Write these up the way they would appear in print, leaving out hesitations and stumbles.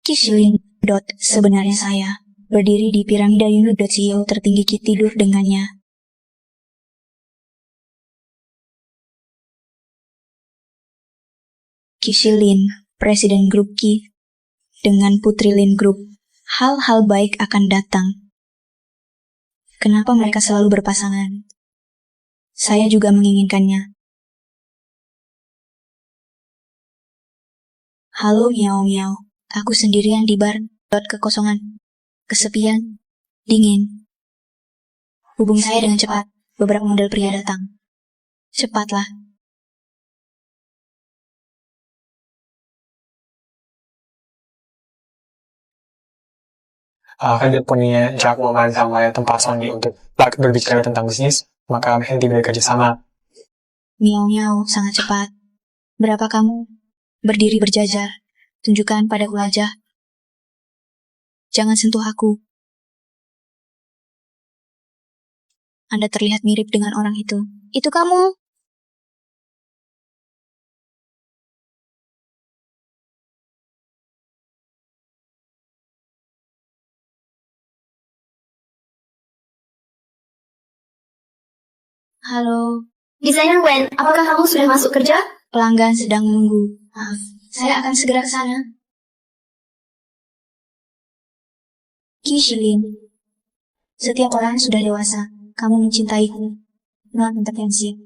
Kishilin. Sebenarnya saya berdiri di piramida Unit.CEO tertinggi tidur dengannya. Kishilin, Presiden Grup Ki, dengan Putri Lin Group. Hal-hal baik akan datang. Kenapa mereka selalu berpasangan? Saya juga menginginkannya. Halo miau miau, aku sendirian di bar. Kekosongan, kesepian, dingin. Hubung saya dengan cepat, beberapa model pria datang. Cepatlah. Kan dia punya Jack Moman sama tempat Sony untuk berbicara tentang bisnis, maka henti bekerja sama. Miau miau, sangat cepat. Berapa kamu? Berdiri berjajar. Tunjukkan padaku wajah. Jangan sentuh aku. Anda terlihat mirip dengan orang itu. Itu kamu? Halo. Desainer Wen, apakah kamu sudah masuk kerja? Pelanggan sedang menunggu. Maaf, saya akan segera ke sana. Kishilin. Setiap orang sudah dewasa. Kamu mencintaiku. Non intervensi.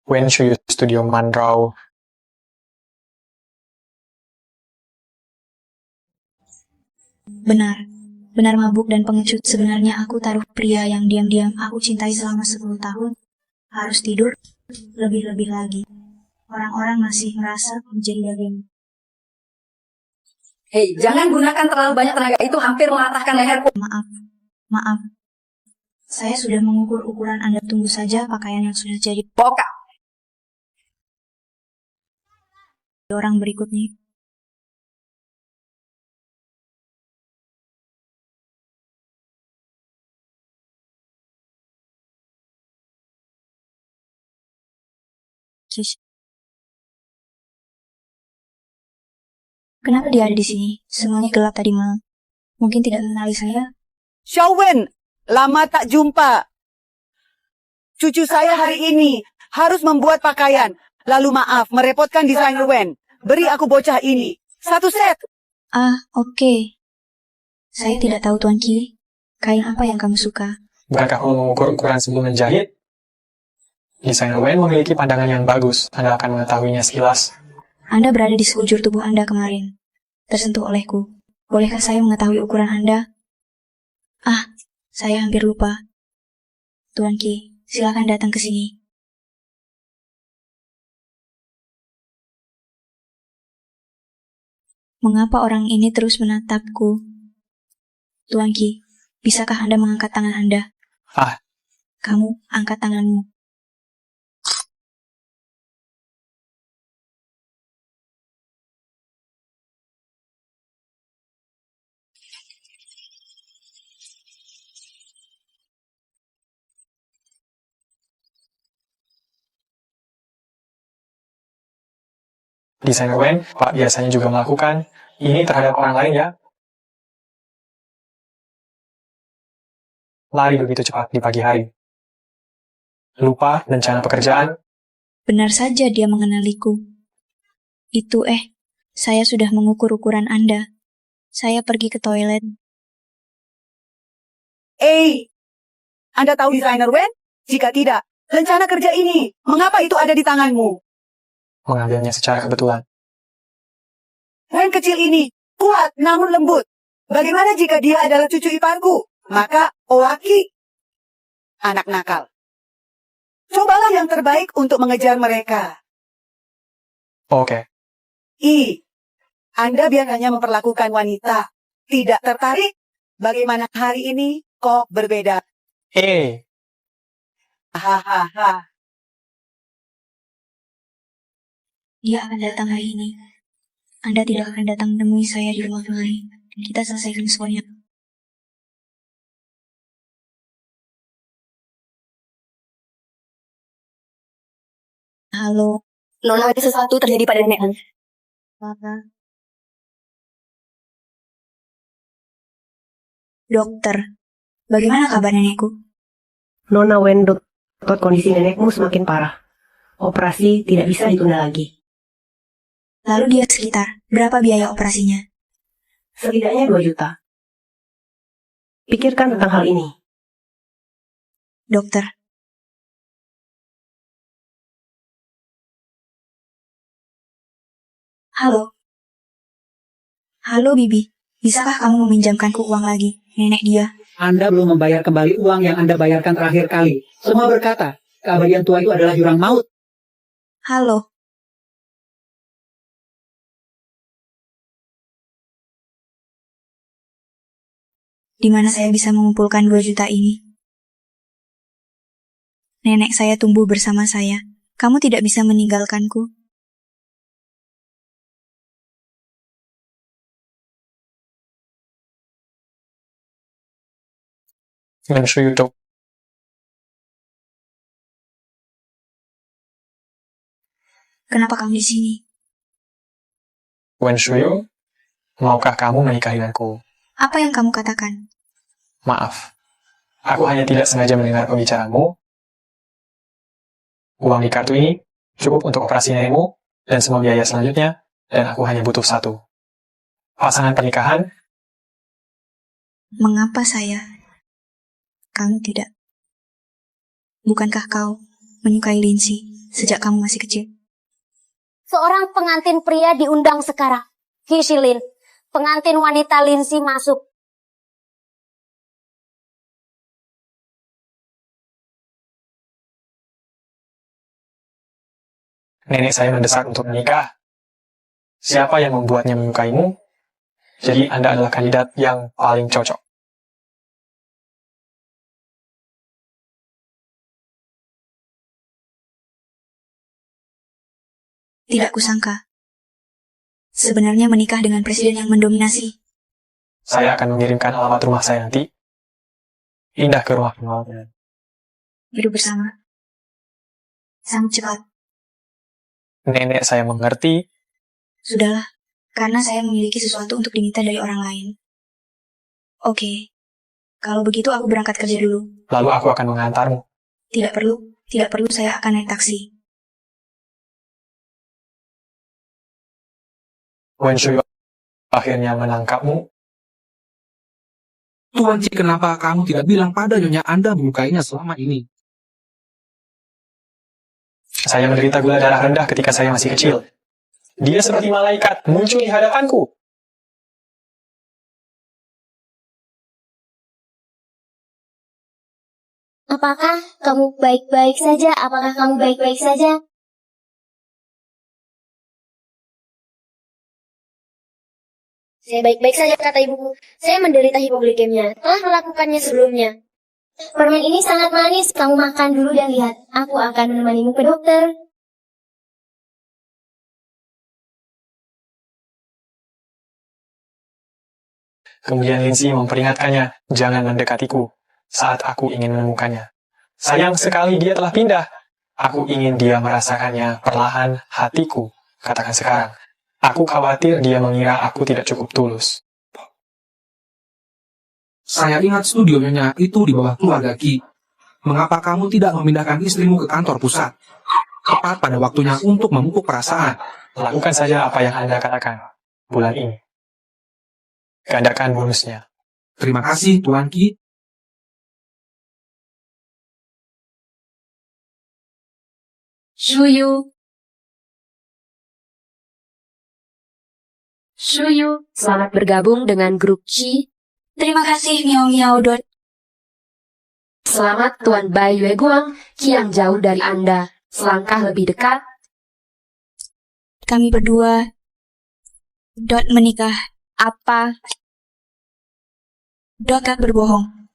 When should you studio Mandraw? Benar mabuk dan pengecut. Sebenarnya aku taruh pria yang diam-diam aku cintai selama 10 tahun. Harus tidur lebih-lebih lagi. Orang-orang masih merasa menjadi daging. Hei, jangan gunakan terlalu banyak tenaga, itu hampir mematahkan leherku. Maaf. Saya sudah mengukur ukuran Anda. Tunggu saja pakaian yang sudah jadi. Boka. Orang berikutnya. Kenapa dia ada di sini? Semuanya gelap tadi malam. Mungkin tidak mengenali saya. Xiaowen, lama tak jumpa. Cucu saya hari ini harus membuat pakaian. Lalu maaf, merepotkan desainer Wen. Beri aku bocah ini. 1 set. Oke. Saya tidak tahu Tuan Ki. Kain apa yang kamu suka? Bukankah kamu mengukur ukuran sebelum menjahit? Desainer Wen memiliki pandangan yang bagus. Anda akan mengetahuinya sekilas. Anda berada di sekujur tubuh Anda kemarin. Tersentuh olehku. Bolehkah saya mengetahui ukuran Anda? Saya hampir lupa. Tuan Ki, silakan datang ke sini. Mengapa orang ini terus menatapku? Tuan Ki, bisakah Anda mengangkat tangan Anda? Kamu angkat tanganmu. Desainer Wen, Pak biasanya juga melakukan ini terhadap orang lain ya. Lari begitu cepat di pagi hari. Lupa rencana pekerjaan. Benar saja dia mengenaliku. Saya sudah mengukur ukuran Anda. Saya pergi ke toilet. Anda tahu desainer Wen? Jika tidak, rencana kerja ini, mengapa itu ada di tanganmu? Mengambilnya secara kebetulan. Wen kecil ini, kuat namun lembut. Bagaimana jika dia adalah cucu iparku? Maka, Owaki, anak nakal. Cobalah yang terbaik untuk mengejar mereka. Oke. Anda biasanya memperlakukan wanita. Tidak tertarik? Bagaimana hari ini kok berbeda? Hahaha. Dia akan datang hari ini. Anda tidak akan datang menemui saya di rumah kami. Kita selesaikan semuanya. Halo, Nona, ada sesuatu terjadi pada nenek. dokter. Bagaimana kabar nenekku? Nona Wen, dokter, kondisi nenekmu semakin parah. Operasi tidak bisa ditunda lagi. Lalu dia sekitar, berapa biaya operasinya? Setidaknya 2 juta. Pikirkan tentang hal ini. Dokter. Halo. Halo Bibi, bisakah kamu meminjamkanku uang lagi? Nenek dia. Anda belum membayar kembali uang yang Anda bayarkan terakhir kali. Semua berkata, keabadian tua itu adalah jurang maut. Halo. Di mana saya bisa mengumpulkan 2 juta ini? Nenek saya tumbuh bersama saya. Kamu tidak bisa meninggalkanku. Wen Shuyu dok. Kenapa kamu di sini? Wen Shuyu, maukah kamu menikah denganku? Apa yang kamu katakan? Maaf, aku hanya tidak sengaja mendengar pembicaraanmu. Uang di kartu ini cukup untuk operasi nenekmu dan semua biaya selanjutnya, dan aku hanya butuh 1. Pasangan pernikahan. Mengapa saya? Kamu tidak. Bukankah kau menyukai Lindsay sejak kamu masih kecil? Seorang pengantin pria diundang sekarang. Kishilin, pengantin wanita Lindsay masuk. Nenek saya mendesak untuk menikah. Siapa yang membuatnya menyukaimu? Jadi Anda adalah kandidat yang paling cocok. Tidak kusangka. Sebenarnya menikah dengan presiden yang mendominasi. Saya akan mengirimkan alamat rumah saya nanti. Pindah ke rumah perawatan. Hidup bersama. Sangat cepat. Nenek saya mengerti. Sudahlah, karena saya memiliki sesuatu untuk diminta dari orang lain. Oke, kalau begitu aku berangkat kerja dulu. Lalu aku akan mengantarmu. Tidak perlu saya akan naik taksi. Wen Shuyu akhirnya menangkapmu. Tuan Ci, kenapa kamu tidak bilang pada Nyonya Anda menyukainya selama ini? Saya menderita gula darah rendah ketika saya masih kecil. Dia seperti malaikat muncul di hadapanku. Apakah kamu baik-baik saja? Apakah kamu baik-baik saja? Saya baik-baik saja, kata ibuku. Saya menderita hipoglikemia. Telah melakukannya sebelumnya. Permen ini sangat manis. Kamu makan dulu dan lihat. Aku akan menemanimu ke dokter. Kemudian Lindsay memperingatkannya, jangan mendekatiku saat aku ingin menemukannya. Sayang sekali dia telah pindah. Aku ingin dia merasakannya perlahan hatiku. Katakan sekarang. Aku khawatir dia mengira aku tidak cukup tulus. Saya ingat studio Nyonya itu di bawah keluarga Ki. Mengapa kamu tidak memindahkan istrimu ke kantor pusat? Tepat pada waktunya untuk memupuk perasaan. Lakukan saja apa yang Anda katakan bulan ini. Gandakan bonusnya. Terima kasih, Tuan Ki. Shuyu. Selamat bergabung dengan grup Qi. Terima kasih Miao Miao Dot. Selamat Tuan Bai Yue Guang, Qi yang jauh dari Anda. Selangkah lebih dekat. Kami berdua Dot menikah. Apa? Dot tak berbohong.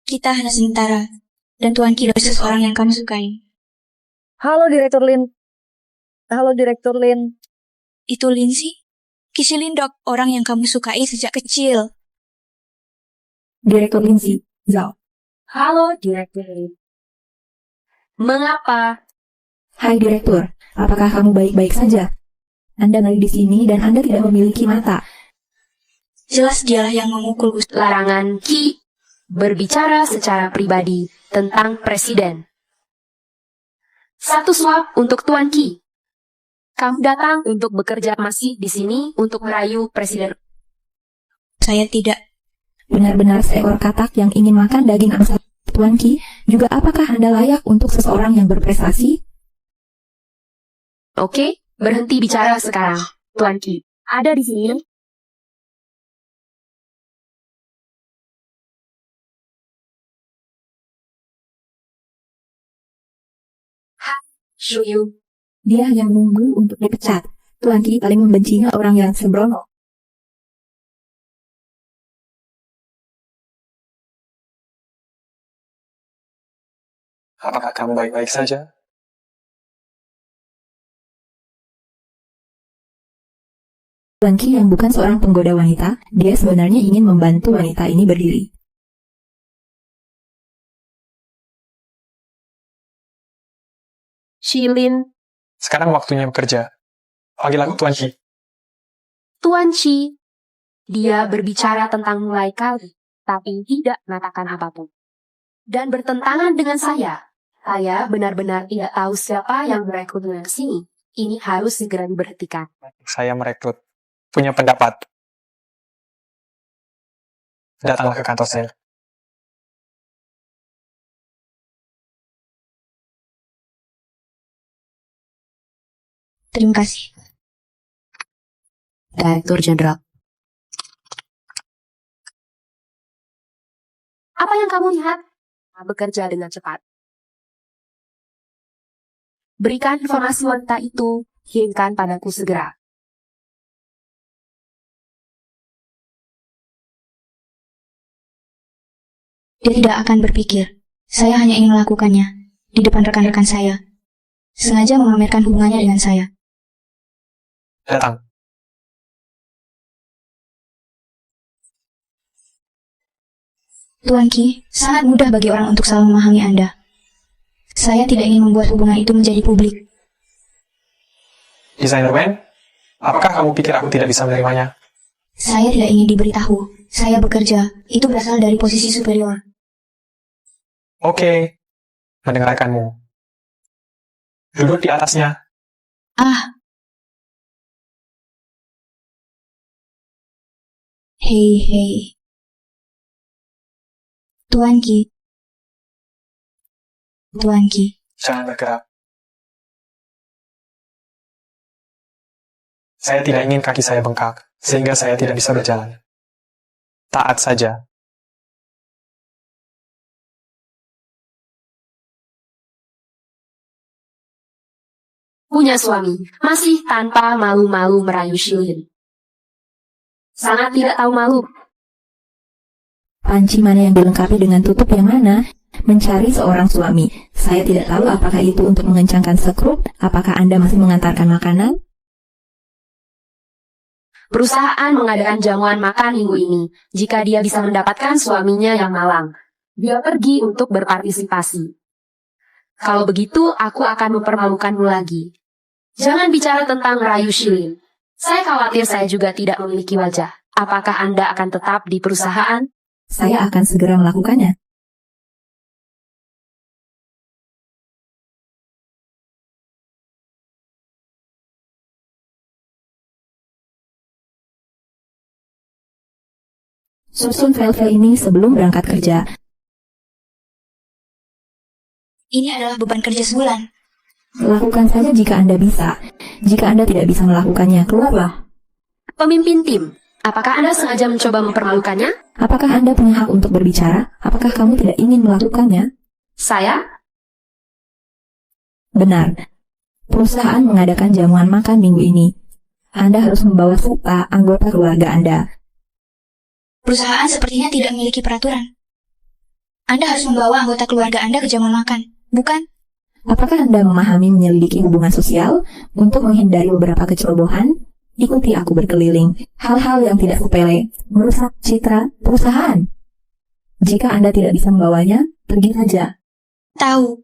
Kita hanya sementara. Dan Tuan Ki adalah seseorang yang kamu sukai. Halo Direktur Lin. Halo Direktur Lin. Itu Lindsay? Kishilin Dok, orang yang kamu sukai sejak kecil. Direktur Lindsay. Zhao. Halo, Direktur Lin. Mengapa? Hai Direktur, apakah kamu baik-baik saja? Anda ngeri di sini dan Anda tidak memiliki mata. Jelas dialah yang memukul Gusti. Larangan Ki berbicara secara pribadi tentang Presiden. Satu suap untuk Tuan Ki. Kamu datang untuk bekerja masih di sini untuk merayu Presiden. Saya tidak. Benar-benar seekor katak yang ingin makan daging angsa. Tuan Ki, juga apakah Anda layak untuk seseorang yang berprestasi? Oke, berhenti bicara sekarang, Tuan Ki. Ada di sini. Hai, Shuyu. Dia hanya menunggu untuk dipecat. Tuan Ki paling membencinya orang yang sembrono. Apakah kamu baik-baik saja? Tuan Ki yang bukan seorang penggoda wanita, dia sebenarnya ingin membantu wanita ini berdiri. Shilin. Sekarang waktunya bekerja. Panggil aku Tuan Ki. Tuan Chi. Dia berbicara tentang mulai kali, tapi tidak mengatakan apapun. Dan bertentangan dengan saya. Saya benar-benar tidak tahu siapa yang merekrut ke sini. Ini harus segera diberhentikan. Saya merekrut. Punya pendapat. Datanglah ke kantor saya. Terima kasih. Direktur Jenderal. Apa yang kamu lihat? Bekerja dengan cepat. Berikan informasi wanita itu, kirimkan padaku segera. Dia tidak akan berpikir. Saya hanya ingin melakukannya di depan rekan-rekan saya. Sengaja memamerkan hubungannya dengan saya. Datang. Tuan Ki, sangat mudah bagi orang untuk salah memahami Anda. Saya tidak ingin membuat hubungan itu menjadi publik. Desainer Wen, apakah kamu pikir aku tidak bisa menerimanya? Saya tidak ingin diberitahu. Saya bekerja. Itu berasal dari posisi superior. Oke, mendengarkanmu. Duduk di atasnya. Hei. Tuan Ki. Jangan bergerak. Saya tidak ingin kaki saya bengkak, sehingga saya tidak bisa berjalan. Taat saja. Punya suami, masih tanpa malu-malu merayu Shilin. Sangat tidak tahu malu. Panci mana yang dilengkapi dengan tutup yang mana? Mencari seorang suami. Saya tidak tahu apakah itu untuk mengencangkan sekrup, apakah Anda masih mengantarkan makanan? Perusahaan mengadakan jamuan makan minggu ini. Jika dia bisa mendapatkan suaminya yang malang, dia pergi untuk berpartisipasi. Kalau begitu, aku akan mempermalukanmu lagi. Jangan bicara tentang merayu Shilin. Saya khawatir saya juga tidak memiliki wajah. Apakah Anda akan tetap di perusahaan? Saya akan segera melakukannya. Susun file-file ini sebelum berangkat kerja. Ini adalah beban kerja sebulan. Lakukan saja jika Anda bisa. Jika Anda tidak bisa melakukannya, keluarlah. Pemimpin tim, apakah Anda sengaja mencoba mempermalukannya? Apakah Anda punya hak untuk berbicara? Apakah kamu tidak ingin melakukannya? Saya? Benar. Perusahaan mengadakan jamuan makan minggu ini. Anda harus membawa serta anggota keluarga Anda. Perusahaan sepertinya tidak memiliki peraturan. Anda harus membawa anggota keluarga Anda ke jamuan makan, bukan? Apakah Anda memahami menyelidiki hubungan sosial untuk menghindari beberapa kecerobohan? Ikuti aku berkeliling. Hal-hal yang tidak sepele merusak citra perusahaan. Jika Anda tidak bisa membawanya, pergi saja. Tahu.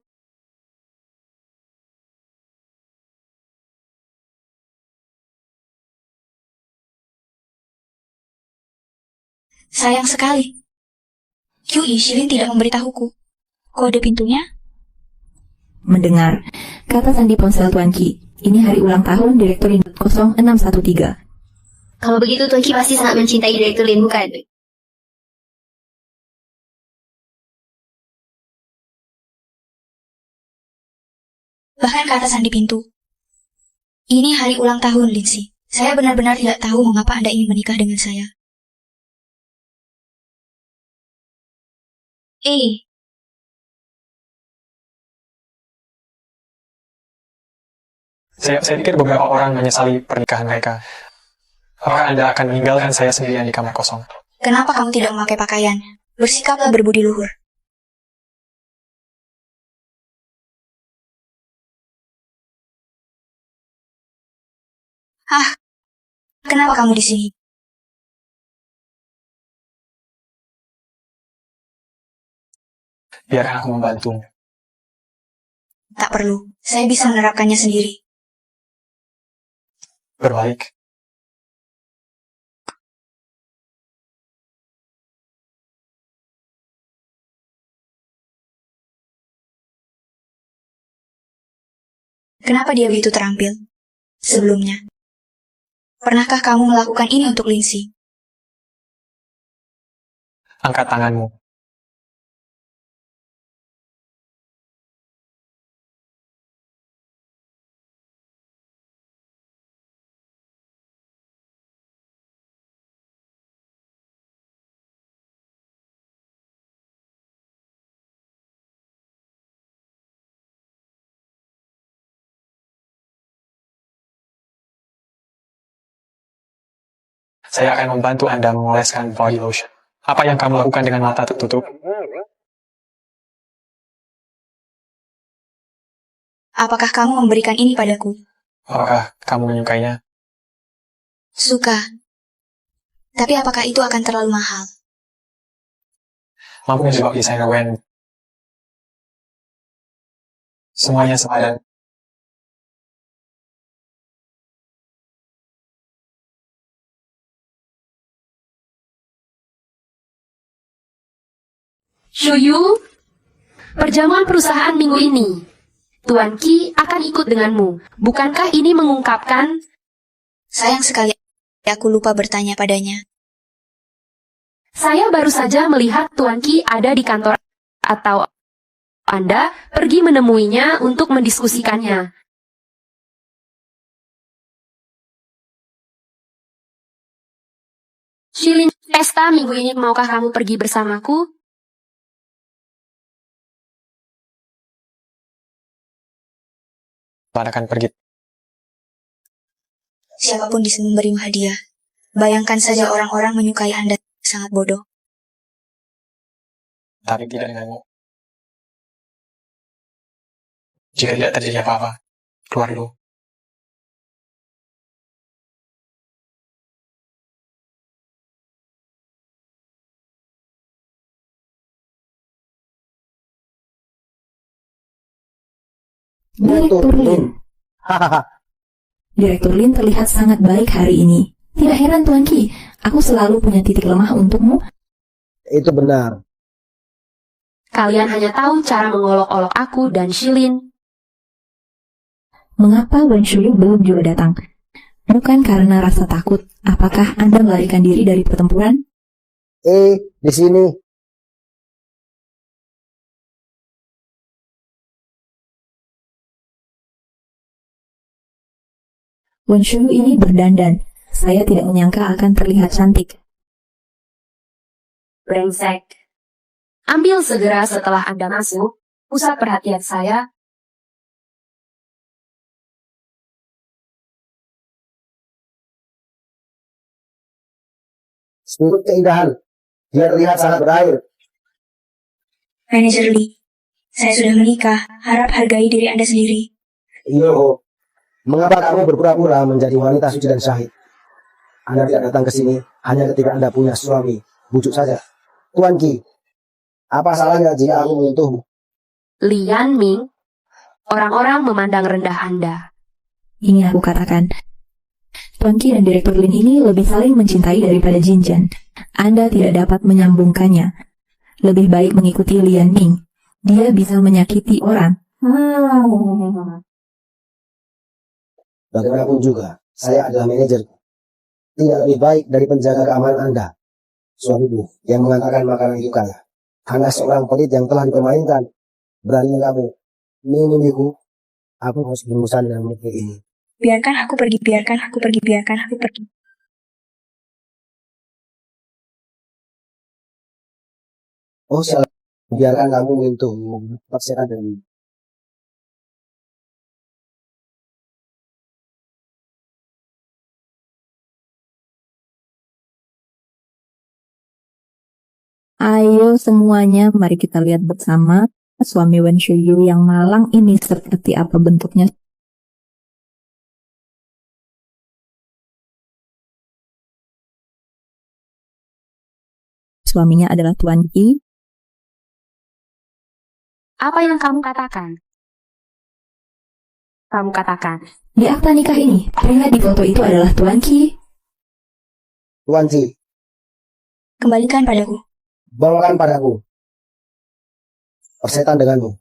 Sayang sekali. QI Shilin tidak memberitahuku. Kode pintunya? Mendengar kata sandi ponsel Tuan Ki. Ini hari ulang tahun Direktur Lin 0613. Kalau begitu Tuan Ki pasti sangat mencintai Direktur Lin, bukan? Bahkan kata sandi pintu. Ini hari ulang tahun, Lindsay. Saya benar-benar tidak tahu mengapa Anda ingin menikah dengan saya. Saya pikir beberapa orang menyesali pernikahan mereka. Apakah Anda akan meninggalkan saya sendirian di kamar kosong? Kenapa kamu tidak memakai pakaian? Bersikaplah berbudi luhur. Kenapa kamu di sini? Biarkan aku membantumu. Tak perlu. Saya bisa menerapkannya sendiri. Berbalik. Kenapa dia begitu terampil? Sebelumnya. Pernahkah kamu melakukan ini untuk Lindsay? Angkat tanganmu. Saya akan membantu Anda mengoleskan body lotion. Apa yang kamu lakukan dengan mata tertutup? Apakah kamu memberikan ini padaku? Apakah kamu menyukainya? Suka. Tapi apakah itu akan terlalu mahal? Mampu menjebak desainer Wen. Semuanya sepadan. Shuyu, perjamuan perusahaan minggu ini. Tuan Ki akan ikut denganmu. Bukankah ini mengungkapkan? Sayang sekali aku lupa bertanya padanya. Saya baru saja melihat Tuan Ki ada di kantor atau Anda pergi menemuinya untuk mendiskusikannya. Shilin, pesta minggu ini maukah kamu pergi bersamaku? Akan pergi. Siapapun bisa memberimu hadiah. Bayangkan saja orang-orang menyukai Anda sangat bodoh. Tapi tidak denganmu. Jika tidak terjadi apa-apa, keluar dulu. Direktur Lin. Direktur Lin terlihat sangat baik hari ini. Tidak heran Tuan Ki, aku selalu punya titik lemah untukmu. Itu benar. Kalian hanya tahu cara mengolok-olok aku dan Shilin. Mengapa Wen Shuyu belum juga datang? Bukan karena rasa takut. Apakah Anda melarikan diri dari pertempuran? Di sini. Wen Shuyu ini berdandan. Saya tidak menyangka akan terlihat cantik. Brengsek. Ambil segera setelah Anda masuk. Pusat perhatian saya. Sungguh keindahan. Dia terlihat sangat berair. Manajer Lee, saya sudah menikah. Harap hargai diri Anda sendiri. Iyo, mengapa kamu berpura-pura menjadi wanita suci dan syahid? Anda tidak datang ke sini hanya ketika Anda punya suami. Bujuk saja. Tuan Ki, apa salahnya jika aku menyentuhmu? Lian Ming, orang-orang memandang rendah Anda. Ini aku katakan. Tuan Qi dan Direktur Lin ini lebih saling mencintai daripada Jinjan. Anda tidak dapat menyambungkannya. Lebih baik mengikuti Lian Ning. Dia bisa menyakiti orang. Bagaimanapun juga, saya adalah manajer. Tidak lebih baik dari penjaga keamanan Anda. Suamimu yang mengantarkan makanan itu kaya. Anda seorang pelit yang telah dipermainkan. Beraninya kamu menuduhku. Aku harus berurusan dengan negeri ini. Biarkan aku pergi, biarkan aku pergi, biarkan aku pergi. Oh, siapa? Biarkan kamu untuk paksakan dan Ayo semuanya, mari kita lihat bersama suami Wen Shuyu yang malang ini seperti apa bentuknya. Suaminya adalah Tuan Qi. Apa yang kamu katakan? Kamu katakan, Di akta nikah ini, pria di foto itu adalah Tuan Qi. Tuan Qi, Kembalikan padaku. bawakan padaku. Persetan denganmu.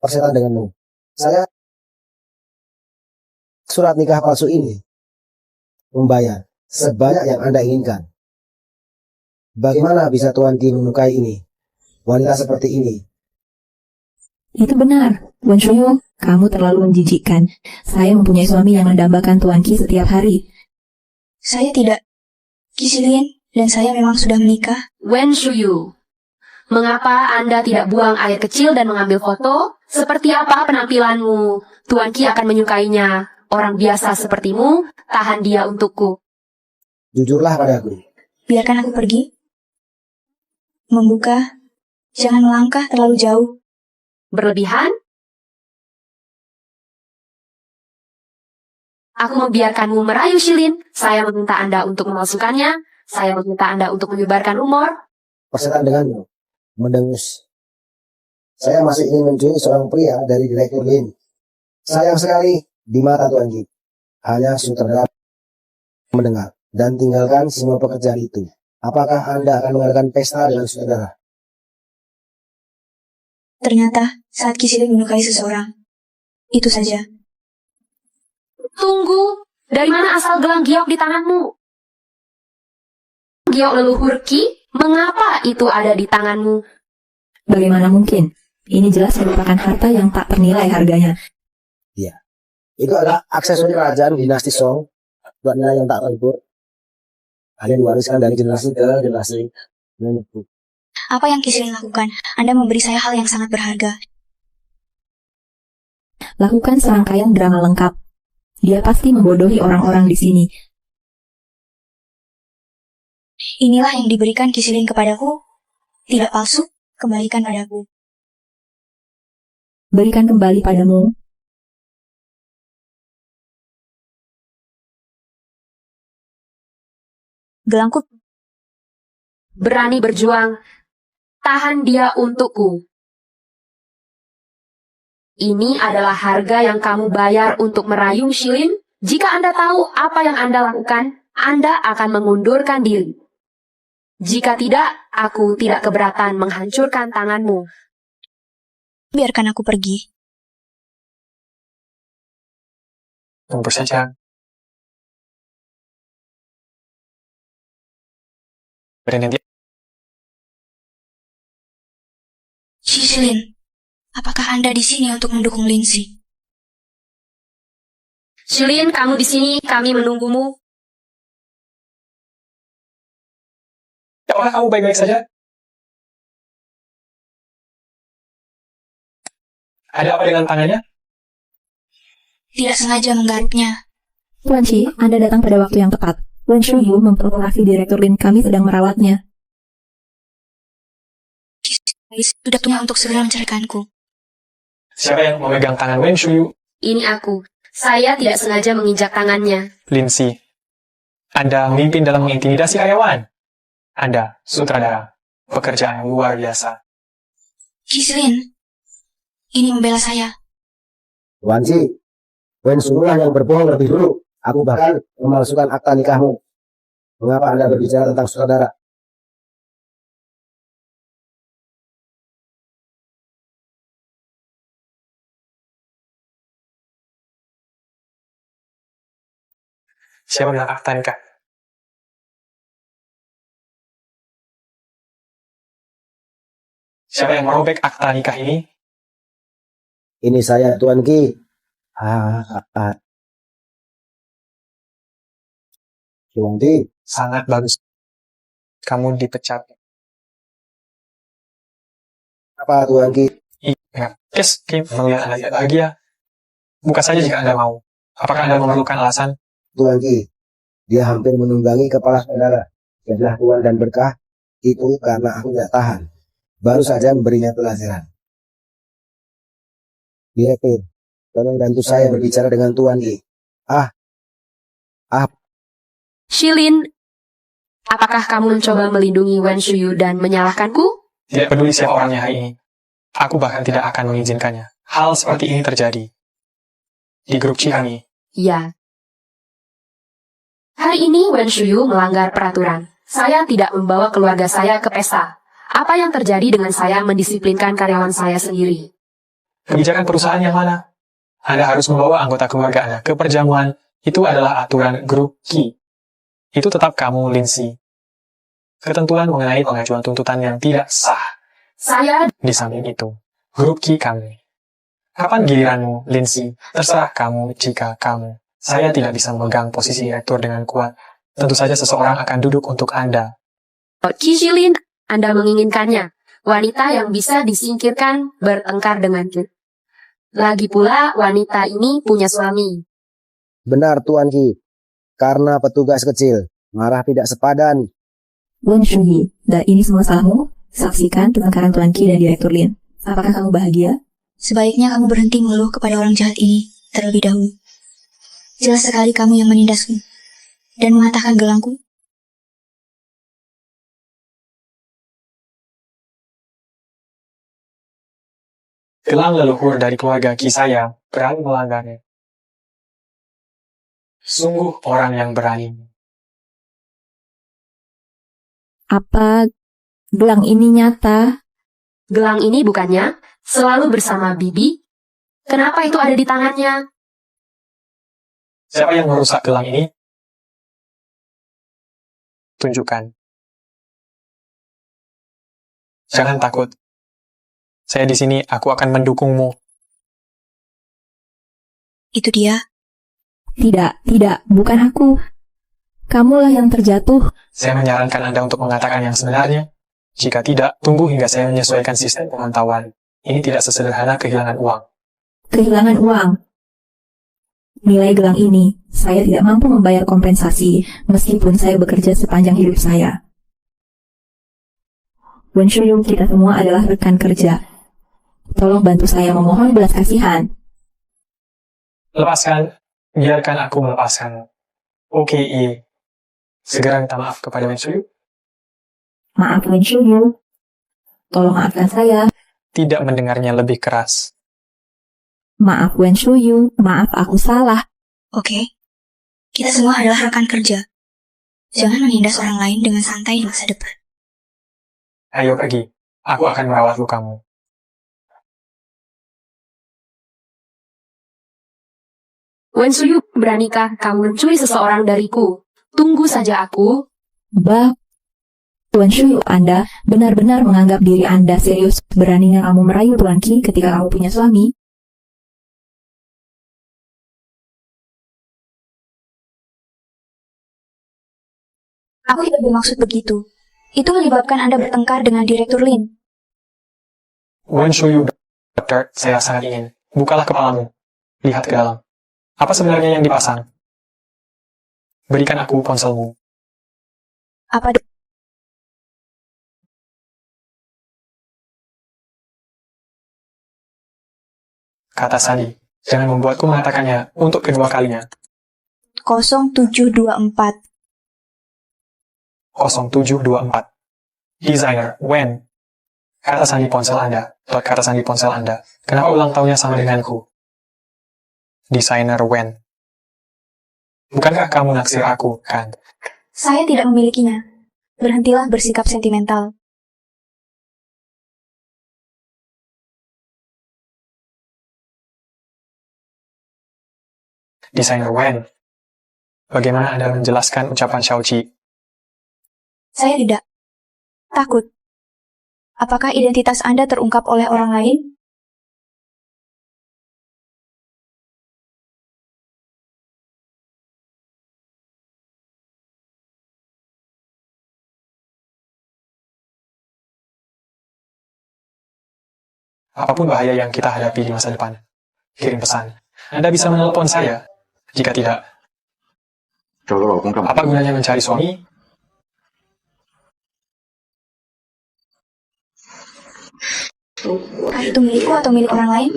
Persetan denganmu. Saya surat nikah palsu ini membayar sebanyak yang Anda inginkan. Bagaimana bisa Tuan Qi menyukai ini? Wanita seperti ini. Itu benar, Wen Shuyu, kamu terlalu menjijikkan. Saya mempunyai suami yang mendambakan Tuan Qi setiap hari. Saya tidak. Qi Zilin dan saya memang sudah menikah. Wen Shuyu, mengapa Anda tidak buang air kecil dan mengambil foto? Seperti apa penampilanmu? Tuan Qi akan menyukainya. Orang biasa sepertimu, tahan dia untukku. Jujurlah padaku. Biarkan aku pergi. Membuka. Jangan melangkah terlalu jauh. Berlebihan? Aku membiarkanmu merayu Shilin. Saya meminta Anda untuk memasukkannya. Saya meminta Anda untuk menyebarkan rumor. Persetan denganmu. Mendengus. Saya masih ingin mencuri seorang pria dari Direktur Lin. Sayang sekali di mata Tuan Qi. Hanya sutradara mendengar dan tinggalkan semua pekerjaan itu. Apakah Anda akan mengadakan pesta dengan sutradara? Ternyata saat Qi Zilin menyukai seseorang. Itu saja. Tunggu, dari mana asal gelang giok di tanganmu? Giok leluhur Qi, mengapa itu ada di tanganmu? Bagaimana mungkin? Ini jelas merupakan harta yang tak ternilai harganya. Iya. Itu adalah aksesori kerajaan dinasti Song. Buat nilai yang tak terukur. Ada yang diwariskan dari generasi ke generasi. Apa yang Qi Zilin lakukan? Anda memberi saya hal yang sangat berharga. Lakukan serangkaian drama lengkap. Dia pasti membodohi orang-orang di sini. Inilah yang diberikan Qi Zilin kepadaku. Tidak palsu, kembalikan padaku. Berikan kembali padamu. Gelangku. Berani berjuang, tahan dia untukku. Ini adalah harga yang kamu bayar untuk merayu Shilin. Jika Anda tahu apa yang Anda lakukan, Anda akan mengundurkan diri. Jika tidak, aku tidak keberatan menghancurkan tanganmu. Biarkan aku pergi. Tunggu saja. Berhenti. Qi Zilin, apakah Anda di sini untuk mendukung Lindsay? Shilin, kamu di sini, kami menunggumu. Apakah kamu baik-baik saja? Ada apa dengan tangannya? Tidak sengaja menggaruknya. Tuan Qi, Anda datang pada waktu yang tepat. Wen Shuyu memprovokasi Direktur Lin, kami sedang merawatnya. Sudah punya untuk segera menceraikanku. Siapa yang memegang tangan Wen Shuyu? Ini aku. Saya tidak sengaja menginjak tangannya. Lindsay. Anda memimpin dalam mengintimidasi karyawan. Anda, sutradara. Pekerjaan yang luar biasa. Qi Zilin, ini membela saya. Tuan Qi, Wen Shuyu yang berbohong lebih dulu. Aku bahkan memalsukan akta nikahmu. Mengapa Anda berbicara tentang saudara? Siapa bilang akta nikah? Siapa yang merobek akta nikah ini? Ini saya, Tuan Ki. Tuan Ki. Sangat bagus. Kamu dipecat. Apa Tuan Ki? Ingat, Kim melihat Anda tidak bahagia. Buka saja jika Anda mau. Apakah Anda memerlukan alasan? Tuan Ki, dia hampir menunggangi kepala saudara. Jadilah Tuan dan berkah itu karena aku tidak tahan. Baru saja memberinya pelajaran. Direktur, tolong bantu saya berbicara dengan Tuan Ki. Shilin, apakah kamu mencoba melindungi Wen Shuyu dan menyalahkanku? Tidak peduli siapa orangnya hari ini. Aku bahkan tidak akan mengizinkannya. Hal seperti ini terjadi. Di grup Ci kami. Ya. Hari ini Wen Shuyu melanggar peraturan. Saya tidak membawa keluarga saya ke pesta. Apa yang terjadi dengan saya mendisiplinkan karyawan saya sendiri? Kebijakan perusahaan yang mana? Anda harus membawa anggota keluarga Anda ke perjamuan. Itu adalah aturan grup Ki. Itu tetap kamu, Lindsay. Ketentuan mengenai pengajuan tuntutan yang tidak sah. Saya... Di samping itu, grup Ki kami. Kapan giliranmu, Lindsay? Terserah kamu jika kamu. Saya tidak bisa memegang posisi direktur dengan kuat. Tentu saja seseorang akan duduk untuk Anda. Ki Shilin, Anda menginginkannya. Wanita yang bisa disingkirkan bertengkar denganku. Lagi pula, wanita ini punya suami. Benar Tuan Ki, karena petugas kecil, marah tidak sepadan. Wen Shuyi, dan ini semua salahmu. Saksikan pertengkaran Tuan Ki dan Direktur Lin. Apakah kamu bahagia? Sebaiknya kamu berhenti mengeluh kepada orang jahat ini terlebih dahulu. Jelas sekali kamu yang menindasku dan mengatakan gelangku. Gelang leluhur dari keluarga Ki saya berani melanggarnya. Sungguh orang yang berani. Apa gelang ini nyata? Gelang ini bukannya selalu bersama Bibi? Kenapa itu ada di tangannya? Siapa yang merusak gelang ini? Tunjukkan. Jangan takut. Saya di sini, aku akan mendukungmu. Itu dia. Tidak, bukan aku. Kamulah yang terjatuh. Saya menyarankan Anda untuk mengatakan yang sebenarnya. Jika tidak, tunggu hingga saya menyesuaikan sistem pemantauan. Ini tidak sesederhana kehilangan uang. Kehilangan uang. Nilai gelang ini, saya tidak mampu membayar kompensasi meskipun saya bekerja sepanjang hidup saya. Wen Shuyu, kita semua adalah rekan kerja. Tolong bantu saya memohon belas kasihan. Lepaskan, biarkan aku melepaskan. Oke, iya. Segera minta maaf kepada Wen Shuyu. Maaf Wen Shuyu. Tolong maafkan saya. Tidak mendengarnya lebih keras. Maaf Wen Shuyu, maaf aku salah. Oke. Kita semua adalah rekan kerja. Jangan menindas orang lain dengan santai di masa depan. Ayo pergi, aku akan merawat lukamu. Wen Shuyu, beranikah kamu mencuri seseorang dariku? Tunggu saja aku. Wen Shuyu, Anda benar-benar menganggap diri Anda serius beraninya kamu merayu Tuan Ki ketika kamu punya suami? Aku tidak bermaksud begitu. Itu menyebabkan Anda bertengkar dengan Direktur Lin. Wen Shuyu, dokter, saya sangat ingin. Bukalah kepalamu. Lihat ke dalam. Apa sebenarnya yang dipasang? Berikan aku ponselmu. Apa Kata Sandi, jangan membuatku mengatakannya untuk kedua kalinya. 0724. 0724. Designer, Wen. Kata Sandi ponsel Anda. Kata Sandi ponsel Anda. Kenapa ulang tahunnya sama denganku? Designer Wen. Bukankah kamu naksir aku, kan? Saya tidak memilikinya. Berhentilah bersikap sentimental. Desainer Wen, bagaimana Anda menjelaskan ucapan Xiaoqi? Saya tidak takut. Apakah identitas Anda terungkap oleh orang lain? Apapun bahaya yang kita hadapi di masa depan, kirim pesan. Anda bisa menelpon saya. Jika tidak, apa gunanya mencari suami? Apakah itu milikku atau milik orang lain?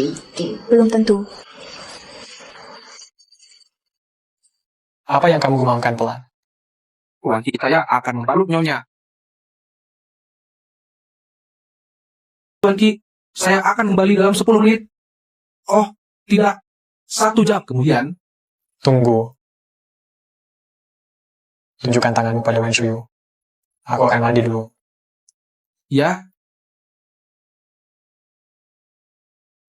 Belum tentu. Apa yang kamu gumamkan pelan? Tuan Ki saya akan membalut nyonya. Tuan Ki, saya akan kembali dalam 10 menit. Oh, tidak. 1 jam kemudian. Tunggu. Tunjukkan tanganmu pada Wen Shuyu. Aku akan mandi dulu. Ya,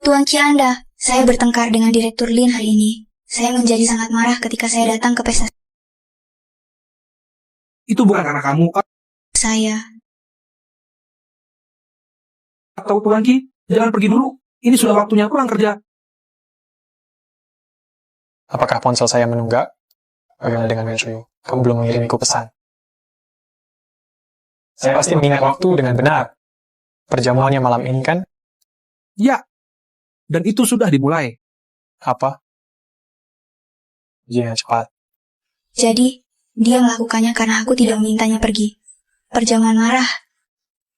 Tuan Qi Anda, saya bertengkar dengan Direktur Lin hari ini. Saya menjadi sangat marah ketika saya datang ke pesta itu bukan karena kamu saya. atau Tuan Ki. Jangan pergi dulu. Ini sudah waktunya pulang kerja. Apakah ponsel saya menunggak? Bagaimana dengan Wen Shuyu? Kamu belum mengirimiku pesan. Saya pasti mengingat waktu dengan benar. Perjamuannya malam ini kan? Ya, dan itu sudah dimulai. Apa? Jangan cepat. Jadi, dia melakukannya karena aku tidak memintanya pergi. Perjamuan marah.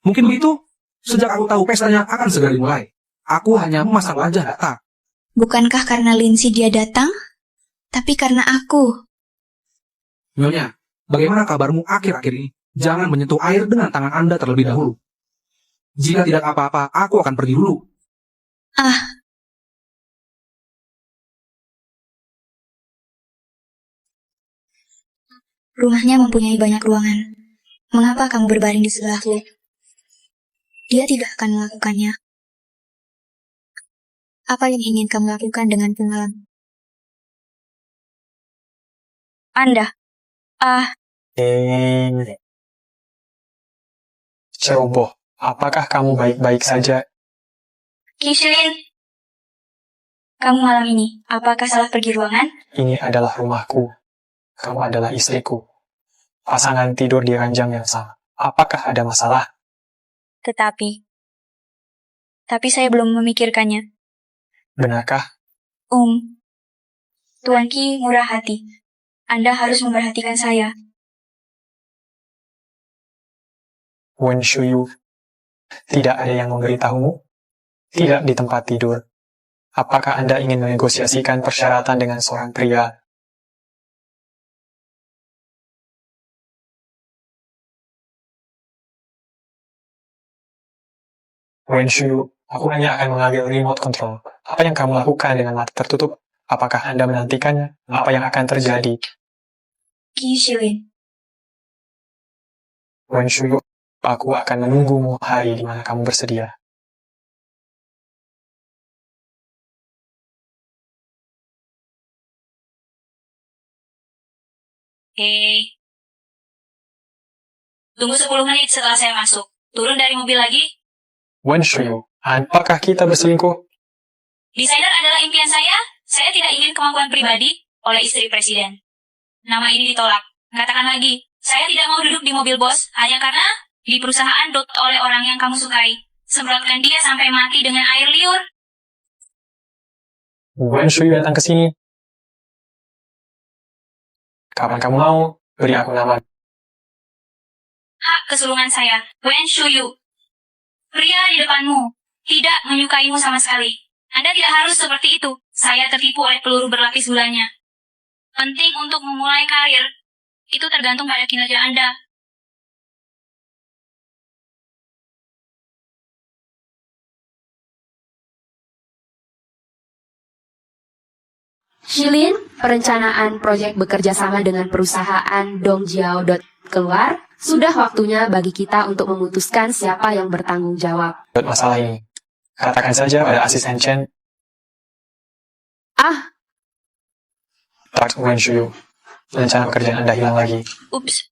Mungkin begitu. Sejak aku tahu pestanya akan segera dimulai, aku hanya memasang wajah data. Bukankah karena Lindsay dia datang? Tapi karena aku. Nyonya, bagaimana kabarmu akhir-akhir ini? Jangan menyentuh air dengan tangan Anda terlebih dahulu. Jika tidak apa-apa, aku akan pergi dulu. Rumahnya mempunyai banyak ruangan. Mengapa kamu berbaring di sebelahku? Dia tidak akan melakukannya. Apa yang ingin kamu lakukan dengan pengalaman Anda? Ceroboh, apakah kamu baik-baik saja? Kishin, kamu malam ini, apakah salah pergi ruangan? Ini adalah rumahku. Kamu adalah istriku. Pasangan tidur di ranjang yang sama. Apakah ada masalah? Tapi saya belum memikirkannya. Benarkah? Tuan Qi murah hati. Anda harus memperhatikan saya. Wen Shuyu, tidak ada yang memberitahumu? Tidak di tempat tidur. Apakah Anda ingin menegosiasikan persyaratan dengan seorang pria? Wen Shuyu, aku hanya akan mengambil remote control. Apa yang kamu lakukan dengan mata tertutup? Apakah Anda menantikannya? Apa yang akan terjadi? Kishin, Wen Shuyu, aku akan menunggumu hari di mana kamu bersedia. Tunggu 10 menit setelah saya masuk. Turun dari mobil lagi. Wen Shuyu, apakah kita berselingkuh? Desainer adalah impian saya. Saya tidak ingin kemampuan pribadi oleh istri presiden. Nama ini ditolak. Katakan lagi, saya tidak mau duduk di mobil bos hanya karena di perusahaan oleh orang yang kamu sukai. Semprotkan dia sampai mati dengan air liur. Wen Shuyu datang ke sini. Kapan kamu mau? Beri aku nama. Hak kesulungan saya, Wen Shuyu. Pria di depanmu tidak menyukaimu sama sekali. Anda tidak harus seperti itu. Saya tertipu oleh peluru berlapis gulanya. Penting untuk memulai karir. Itu tergantung pada kinerja Anda. Shilin, perencanaan proyek bekerja sama dengan perusahaan Dongjiao keluar. Sudah waktunya bagi kita untuk memutuskan siapa yang bertanggung jawab. Buat masalah ini, katakan saja pada asisten Chen, Dr. Wen Shuyu. Rencana pekerjaan Anda hilang lagi. Ups.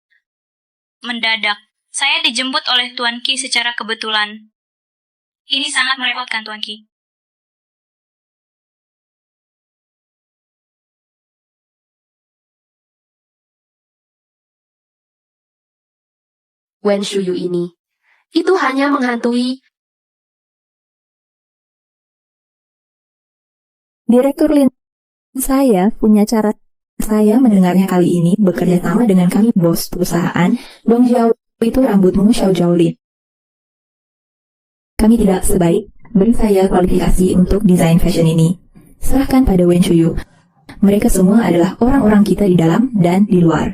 Mendadak. Saya dijemput oleh Tuan Qi secara kebetulan. Ini sangat merepotkan, Tuan Qi. Wen Shuyu ini. Itu hanya menghantui. Direktur Lin, saya punya cara. Saya mendengarnya kali ini bekerja sama dengan kami bos perusahaan Dongjiao itu rambutmu Xiao Zhaolin. Kami tidak sebaik beri saya kualifikasi untuk desain fashion ini. Serahkan pada Wen Shuyu. Mereka semua adalah orang-orang kita di dalam dan di luar.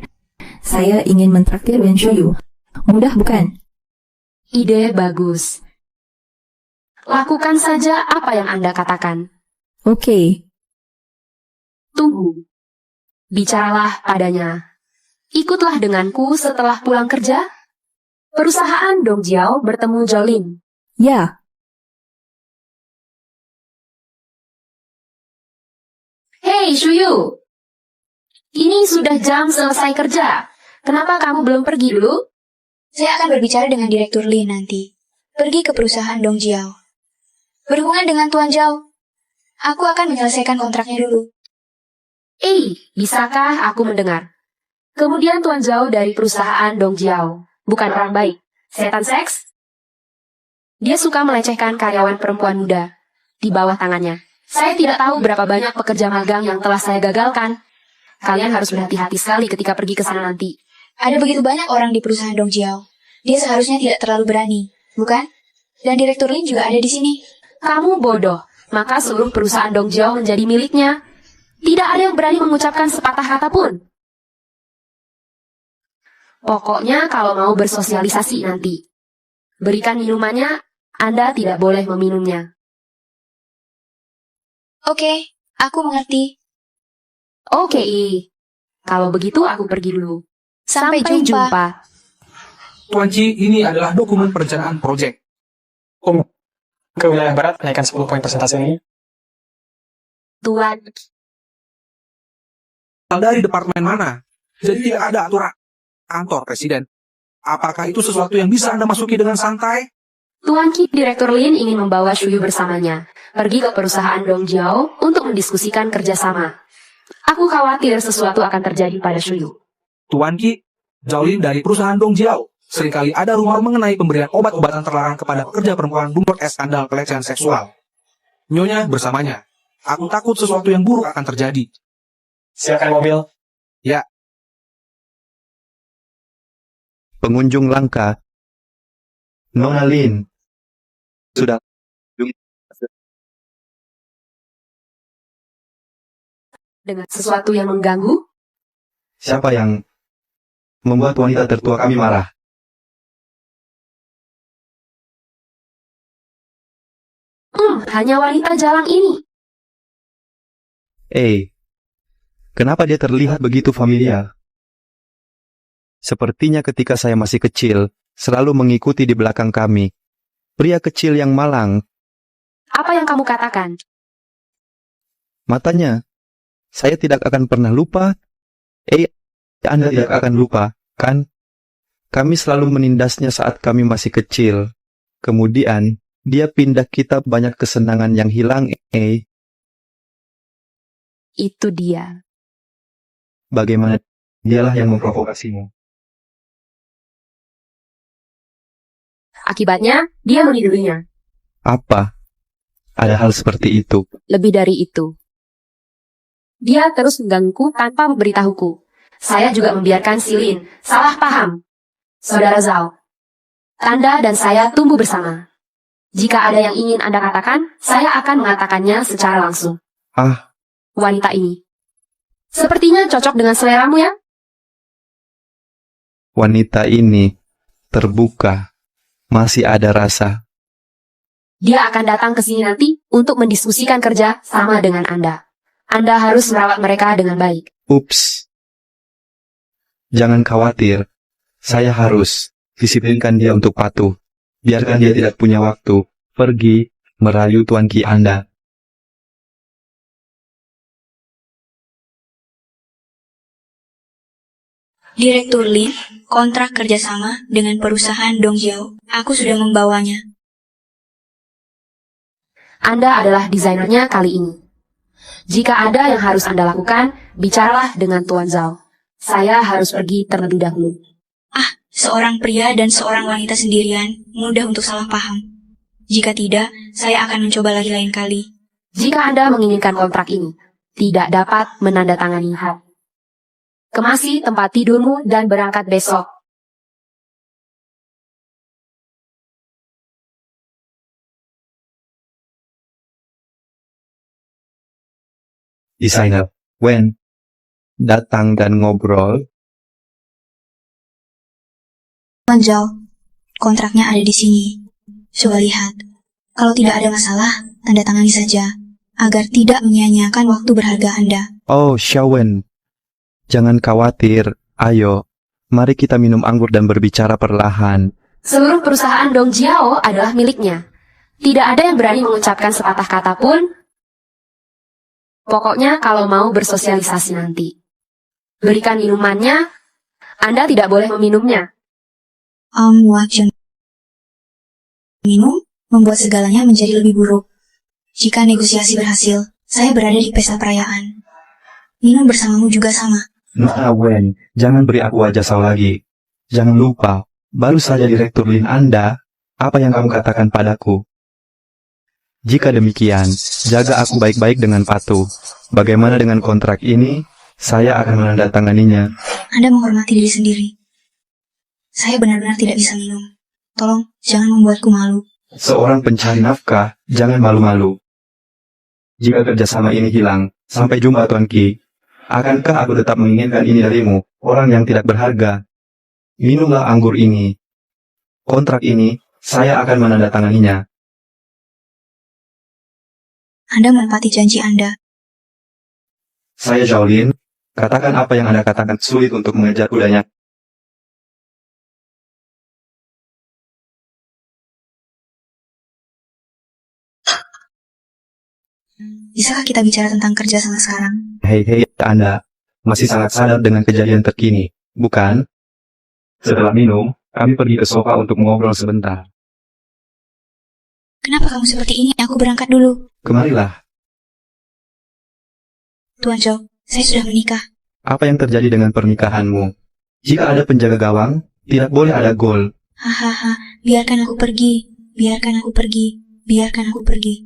Saya ingin mentraktir Wen Shuyu. Mudah bukan? Ide bagus. Lakukan saja apa yang Anda katakan. Oke. Tunggu. Bicaralah padanya. Ikutlah denganku setelah pulang kerja. Perusahaan Dongjiao bertemu Jolin. Ya. Hei Shuyu, ini sudah jam selesai kerja. Kenapa kamu belum pergi dulu? Saya akan berbicara dengan Direktur Li nanti. Pergi ke perusahaan Dongjiao. Berhubungan dengan Tuan Zhao. Aku akan menyelesaikan kontraknya dulu. Bisakah aku mendengar? Kemudian Tuan Zhao dari perusahaan Dongjiao. Bukan orang baik. Setan seks? Dia suka melecehkan karyawan perempuan muda di bawah tangannya. Saya tidak tahu berapa banyak pekerja magang yang telah saya gagalkan. Kalian harus berhati-hati sekali ketika pergi ke sana nanti. Ada begitu banyak orang di perusahaan Dongjiao. Dia seharusnya tidak terlalu berani, bukan? Dan Direktur Lin juga ada di sini. Kamu bodoh. Maka seluruh perusahaan Dongjiao menjadi miliknya. Tidak ada yang berani mengucapkan sepatah kata pun. Pokoknya kalau mau bersosialisasi nanti, berikan minumannya, Anda tidak boleh meminumnya. Oke, aku mengerti. Oke, kalau begitu aku pergi dulu. Sampai jumpa. Tuan Qi, ini adalah dokumen perencanaan proyek. Ke wilayah barat naikkan 10 poin persentase ini. Tuan, Dari departemen mana? Jadi tidak ada aturan kantor presiden. Apakah itu sesuatu yang bisa Anda masuki dengan santai? Tuan Qi, Direktur Lin ingin membawa Shuyu bersamanya, pergi ke perusahaan Dongjiao untuk mendiskusikan kerjasama. Aku khawatir sesuatu akan terjadi pada Shuyu. Tuan Qi, Zhaolin dari perusahaan Dongjiao. Seringkali ada rumor mengenai pemberian obat-obatan terlarang kepada pekerja perempuan Bloomberg skandal pelecehan seksual. Nyonya bersamanya. Aku takut sesuatu yang buruk akan terjadi. Silakan mobil. Ya. Pengunjung langka. Nona Lin. Sudah. Dengan sesuatu yang mengganggu? Siapa yang membuat wanita tertua kami marah? Hanya wanita jalang ini. Kenapa dia terlihat begitu familiar? Sepertinya ketika saya masih kecil, selalu mengikuti di belakang kami. Pria kecil yang malang. Apa yang kamu katakan? Matanya. Saya tidak akan pernah lupa. Anda tidak akan lupa, kan? Kami selalu menindasnya saat kami masih kecil. Kemudian, dia pindah kita banyak kesenangan yang hilang, Itu dia. Bagaimana? Dialah yang memprovokasimu. Akibatnya, dia menidulinya. Apa? Ada hal seperti itu. Lebih dari itu. Dia terus menggangguku tanpa memberitahuku. Saya juga membiarkan Silin salah paham. Saudara Zhao, Anda dan saya tumbuh bersama. Jika ada yang ingin Anda katakan, saya akan mengatakannya secara langsung. Wanita ini. Sepertinya cocok dengan seleramu ya? Wanita ini terbuka. Masih ada rasa. Dia akan datang ke sini nanti untuk mendiskusikan kerja sama dengan Anda. Anda harus merawat mereka dengan baik. Ups. Jangan khawatir. Saya harus disiplinkan dia untuk patuh. Biarkan dia tidak punya waktu pergi merayu Tuan Ki Anda. Direktur Lin, kontrak kerjasama dengan perusahaan Dongjiao. Aku sudah membawanya. Anda adalah desainernya kali ini. Jika ada yang harus Anda lakukan, bicaralah dengan Tuan Zhao. Saya harus pergi terlebih dahulu. Seorang pria dan seorang wanita sendirian, mudah untuk salah paham. Jika tidak, saya akan mencoba lagi lain kali. Jika Anda menginginkan kontrak ini, tidak dapat menandatangani hal. Kemasi tempat tidurmu dan berangkat besok. Desainer Wen datang dan ngobrol. Tuan Zhao, kontraknya ada di sini. Coba lihat. Kalau tidak ada masalah, tanda tangani saja, agar tidak menyia-nyiakan waktu berharga Anda. Oh, Xiaowen. Jangan khawatir. Ayo, mari kita minum anggur dan berbicara perlahan. Seluruh perusahaan Dongjiao adalah miliknya. Tidak ada yang berani mengucapkan sepatah kata pun. Pokoknya kalau mau bersosialisasi nanti. Berikan minumannya, Anda tidak boleh meminumnya. Wajan. Minum membuat segalanya menjadi lebih buruk. Jika negosiasi berhasil, saya berada di pesta perayaan. Minum bersamamu juga sama. Nona Wen, jangan beri aku wajah saw lagi. Jangan lupa, baru saja Direktur Lin Anda, apa yang kamu katakan padaku? Jika demikian, jaga aku baik-baik dengan patuh. Bagaimana dengan kontrak ini? Saya akan menandatanganinya. Anda menghormati diri sendiri. Saya benar-benar tidak bisa minum. Tolong, jangan membuatku malu. Seorang pencari nafkah, jangan malu-malu. Jika kerjasama ini hilang, sampai jumpa Tuan Ki. Akankah aku tetap menginginkan ini darimu, orang yang tidak berharga? Minumlah anggur ini. Kontrak ini, saya akan menandatanganinya. Anda menepati janji Anda. Saya Zhaolin, katakan apa yang Anda katakan sulit untuk mengejar kudanya. Bisakah kita bicara tentang kerja sama sekarang? Hei, Anda masih sangat sadar dengan kejadian terkini, bukan? Setelah minum, kami pergi ke sofa untuk mengobrol sebentar. Kenapa kamu seperti ini? Aku berangkat dulu. Kemarilah. Tuan Zhao, saya sudah menikah. Apa yang terjadi dengan pernikahanmu? Jika ada penjaga gawang, tidak boleh ada gol. Hahaha, biarkan aku pergi. Biarkan aku pergi. Biarkan aku pergi.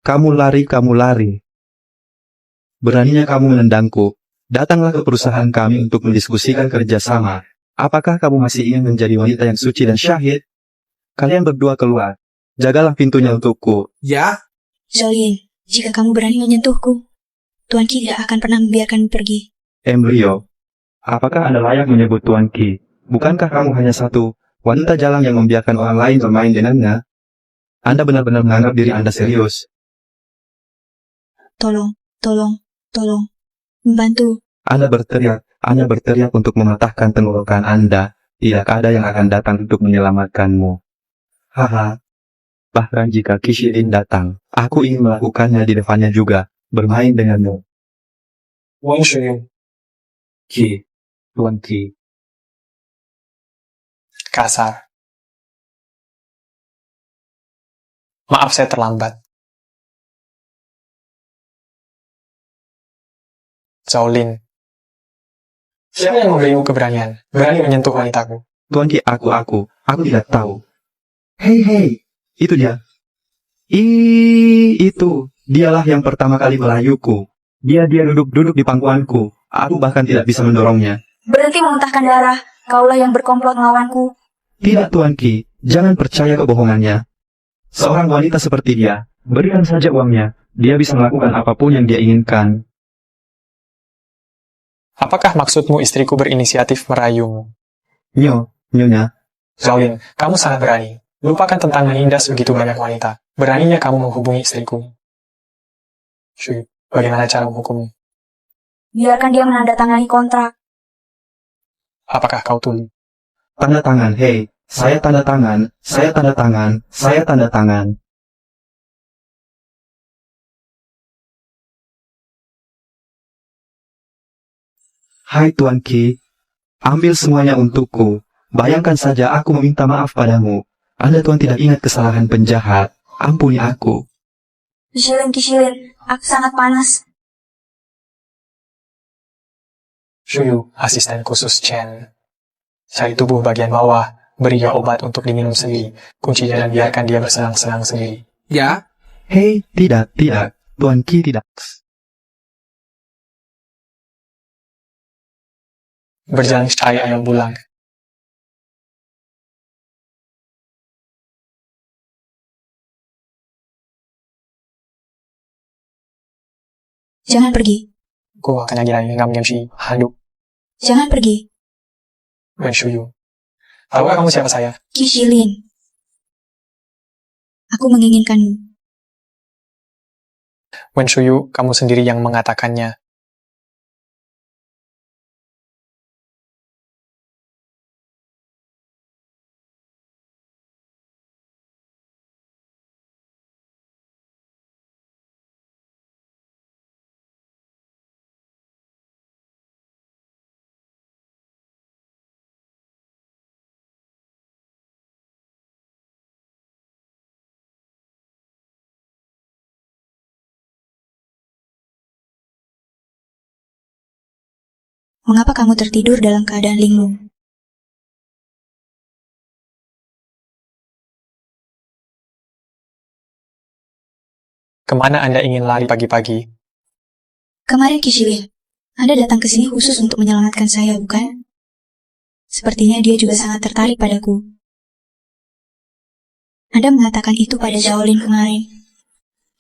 Kamu lari. Beraninya kamu menendangku. Datanglah ke perusahaan kami untuk mendiskusikan kerjasama. Apakah kamu masih ingin menjadi wanita yang suci dan syahid? Kalian berdua keluar. Jagalah pintunya untukku. Ya? Zhaolin, jika kamu berani menyentuhku, Tuan Ki tidak akan pernah membiarkanmu pergi. Embryo, apakah Anda layak menyebut Tuan Ki? Bukankah kamu hanya satu wanita jalang yang membiarkan orang lain bermain dengannya? Anda benar-benar menganggap diri Anda serius. Tolong. Membantu. Anda berteriak untuk mematahkan tenggorokan Anda. Tidak ada yang akan datang untuk menyelamatkanmu. Haha. Bahkan jika Kishilin datang, aku ingin melakukannya di depannya juga, bermain denganmu. Wang Shui, Ki, Tuan Ki. kasar. Maaf saya terlambat. Zhaolin. Siapa yang memberimu keberanian? Berani menyentuh wanitaku? Tuan Ki, aku tidak tahu. Hei, itu dia. Itu, dialah yang pertama kali melayuku. Dia duduk di pangkuanku. Aku bahkan tidak bisa mendorongnya. Berhenti memuntahkan darah. Kaulah yang berkomplot melawanku. Tidak, Tuan Ki, jangan percaya kebohongannya. Seorang wanita seperti dia, berikan saja uangnya. Dia bisa melakukan apapun yang dia inginkan. Apakah maksudmu istriku berinisiatif merayumu? Nyonya. Zhaolin, kamu sangat berani. Lupakan tentang menindas begitu banyak wanita. Beraninya kamu menghubungi istriku. Shuyu, bagaimana cara menghukummu? Biarkan dia menandatangani kontrak. Apakah kau tuli? Tanda tangan, hei. Saya tanda tangan, saya tanda tangan, saya tanda tangan. Hai Tuan Qi, ambil semuanya untukku. Bayangkan saja aku meminta maaf padamu. Anda Tuan tidak ingat kesalahan penjahat. Ampuni aku. Kishilin, aku sangat panas. Shuyu, asisten khusus Chen. Cari tubuh bagian bawah, beri dia obat untuk diminum sendiri. Kuncinya dan biarkan dia bersenang-senang sendiri. Ya, Hei, tidak. Tuan Qi tidak. Berjalan cahaya ayam bulan. Jangan pergi. Cô akan lagi ngam ngam si handuk. Jangan pergi. Wen Shuyu. Tahukah kamu siapa saya? Kishilin. Aku menginginkanmu. Wen Shuyu, kamu sendiri yang mengatakannya. Mengapa kamu tertidur dalam keadaan linglung? Kemana Anda ingin lari pagi-pagi? Kemarin Kishilin, Anda datang ke sini khusus untuk menyelamatkan saya, bukan? Sepertinya dia juga sangat tertarik padaku. Anda mengatakan itu pada Zhaolin kemarin.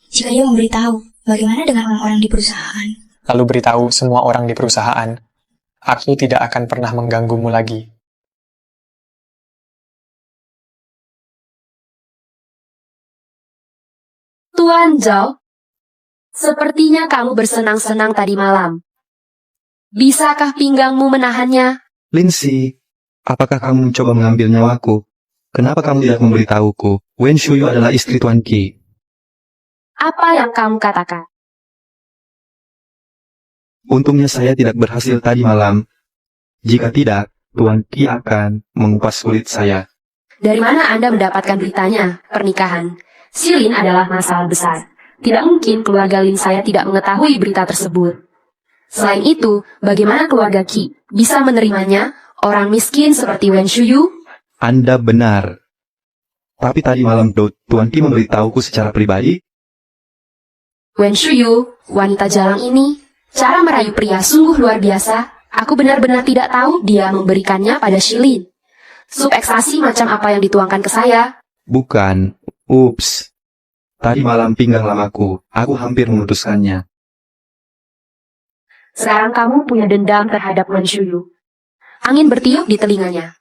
Jika dia memberitahu, bagaimana dengan orang-orang di perusahaan? Lalu beritahu semua orang di perusahaan, aku tidak akan pernah mengganggumu lagi. Tuan Zhao, sepertinya kamu bersenang-senang tadi malam. Bisakah pinggangmu menahannya? Lindsay, apakah kamu mencoba mengambil nyawaku? Kenapa kamu tidak memberitahuku? Wen Shuyu adalah istri Tuan Qi. Apa yang kamu katakan? Untungnya saya tidak berhasil tadi malam. Jika tidak, Tuan Qi akan mengupas kulit saya. Dari mana Anda mendapatkan beritanya, pernikahan? Shilin adalah masalah besar. Tidak mungkin keluarga Lin saya tidak mengetahui berita tersebut. Selain itu, bagaimana keluarga Qi bisa menerimanya? Orang miskin seperti Wen Shuyu? Anda benar. Tapi tadi malam Tuan Qi memberitahuku secara pribadi. Wen Shuyu, wanita jalang ini, cara merayu pria sungguh luar biasa. Aku benar-benar tidak tahu dia memberikannya pada Shilin. Sup ekstasi macam apa yang dituangkan ke saya? Bukan. Ups. Tadi malam pinggang lamaku. Aku hampir memutuskannya. Sekarang kamu punya dendam terhadap Wen Shuyu. Angin bertiup di telinganya.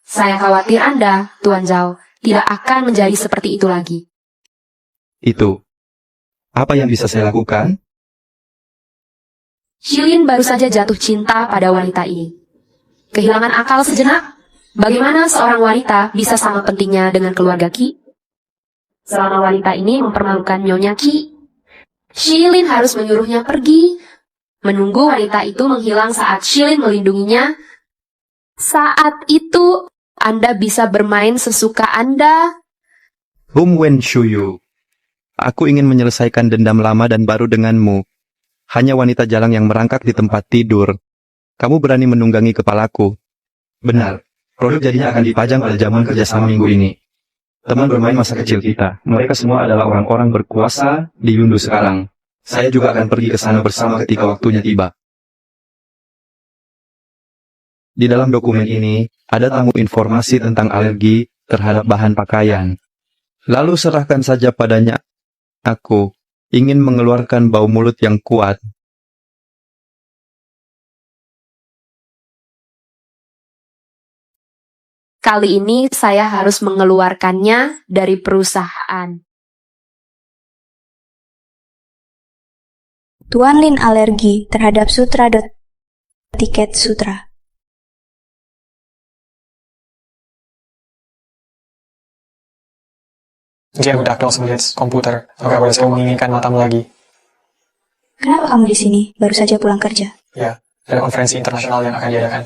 Saya khawatir Anda, Tuan Zhao, tidak akan menjadi seperti itu lagi. Itu. Apa yang bisa saya lakukan? Shilin baru saja jatuh cinta pada wanita ini. Kehilangan akal sejenak. Bagaimana seorang wanita bisa sama pentingnya dengan keluarga Qi? Selama wanita ini mempermalukan Nyonya Qi, Shilin harus menyuruhnya pergi, menunggu wanita itu menghilang saat Shilin melindunginya. Saat itu, Anda bisa bermain sesuka Anda. Wen Shuyu. Aku ingin menyelesaikan dendam lama dan baru denganmu. Hanya wanita jalang yang merangkak di tempat tidur. Kamu berani menunggangi kepalaku. Benar. Produk jadinya akan dipajang pada jamuan kerjasama minggu ini. Teman bermain masa kecil kita. Mereka semua adalah orang-orang berkuasa di Yundu sekarang. Saya juga akan pergi ke sana bersama ketika waktunya tiba. Di dalam dokumen ini, ada tamu informasi tentang alergi terhadap bahan pakaian. Lalu serahkan saja padanya. Aku ingin mengeluarkan bau mulut yang kuat. Kali ini saya harus mengeluarkannya dari perusahaan. Tuan Lin alergi terhadap Sutra.tiket Sutra. Dia budak melihat komputer. Oke, boleh saya menginginkan matamu lagi. Kenapa kamu di sini? Baru saja pulang kerja. Ya, ada konferensi internasional yang akan diadakan.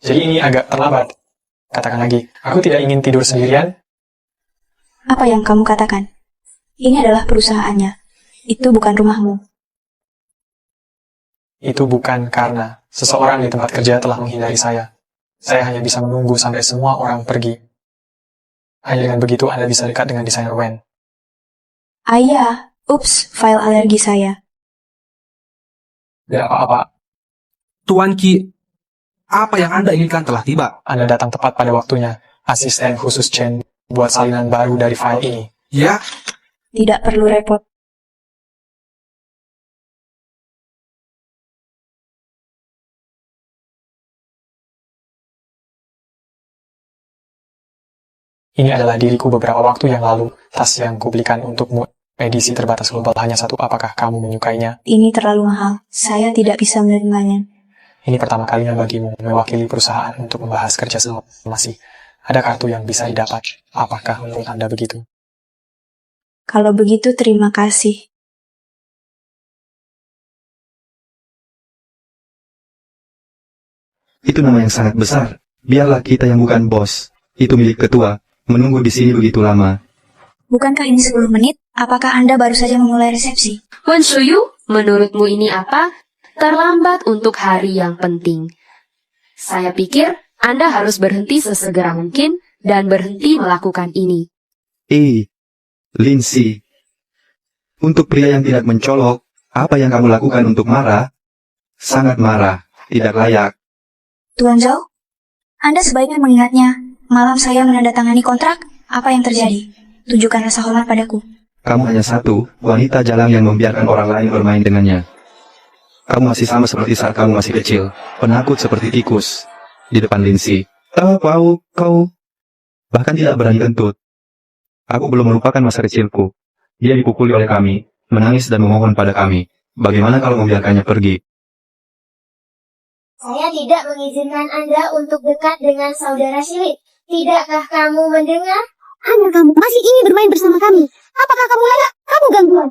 Jadi ini agak terlambat. Katakan lagi, aku tidak ingin tidur sendirian. Apa yang kamu katakan? Ini adalah perusahaannya. Itu bukan rumahmu. Itu bukan karena seseorang di tempat kerja telah menghindari saya. Saya hanya bisa menunggu sampai semua orang pergi. Hanya dengan begitu Anda bisa dekat dengan desainer Wen. Ayah, ups, file alergi saya. Tidak apa-apa. Tuan Ki, apa yang Anda inginkan telah tiba. Anda datang tepat pada waktunya. Asisten khusus Chen buat salinan baru dari file ini. Ya, Tidak perlu repot. Ini adalah diriku beberapa waktu yang lalu. Tas yang kubelikan untukmu. Edisi terbatas global hanya satu. Apakah kamu menyukainya? Ini terlalu mahal. Saya tidak bisa menerimanya. Ini pertama kalinya bagimu mewakili perusahaan untuk membahas kerja sama. Masih ada kartu yang bisa didapat. Apakah menurut Anda begitu? Kalau begitu, terima kasih. Itu nama yang sangat besar. Biarlah kita yang bukan bos. Itu milik ketua. Menunggu di sini begitu lama. Bukankah ini 10 menit? Apakah Anda baru saja memulai resepsi? Wen Shuyu, menurutmu ini apa? Terlambat untuk hari yang penting. Saya pikir Anda harus berhenti sesegera mungkin dan berhenti melakukan ini. Lindsay. Untuk pria yang tidak mencolok, apa yang kamu lakukan untuk marah? Sangat marah, tidak layak. Tuan Zhao, Anda sebaiknya mengingatnya. Malam saya menandatangani kontrak, apa yang terjadi? Tunjukkan rasa hormat padaku. Kamu hanya satu, wanita jalang yang membiarkan orang lain bermain dengannya. Kamu masih sama seperti saat kamu masih kecil, penakut seperti tikus. Di depan Lindsay. Kau bahkan tidak berani kentut. Aku belum melupakan masa kecilku. Dia dipukuli oleh kami, menangis dan memohon pada kami. Bagaimana kalau membiarkannya pergi? Saya tidak mengizinkan Anda untuk dekat dengan saudara Shilin. Tidakkah kamu mendengar? Hanya kamu masih ingin bermain bersama kami. Apakah kamu layak? Kamu gangguan.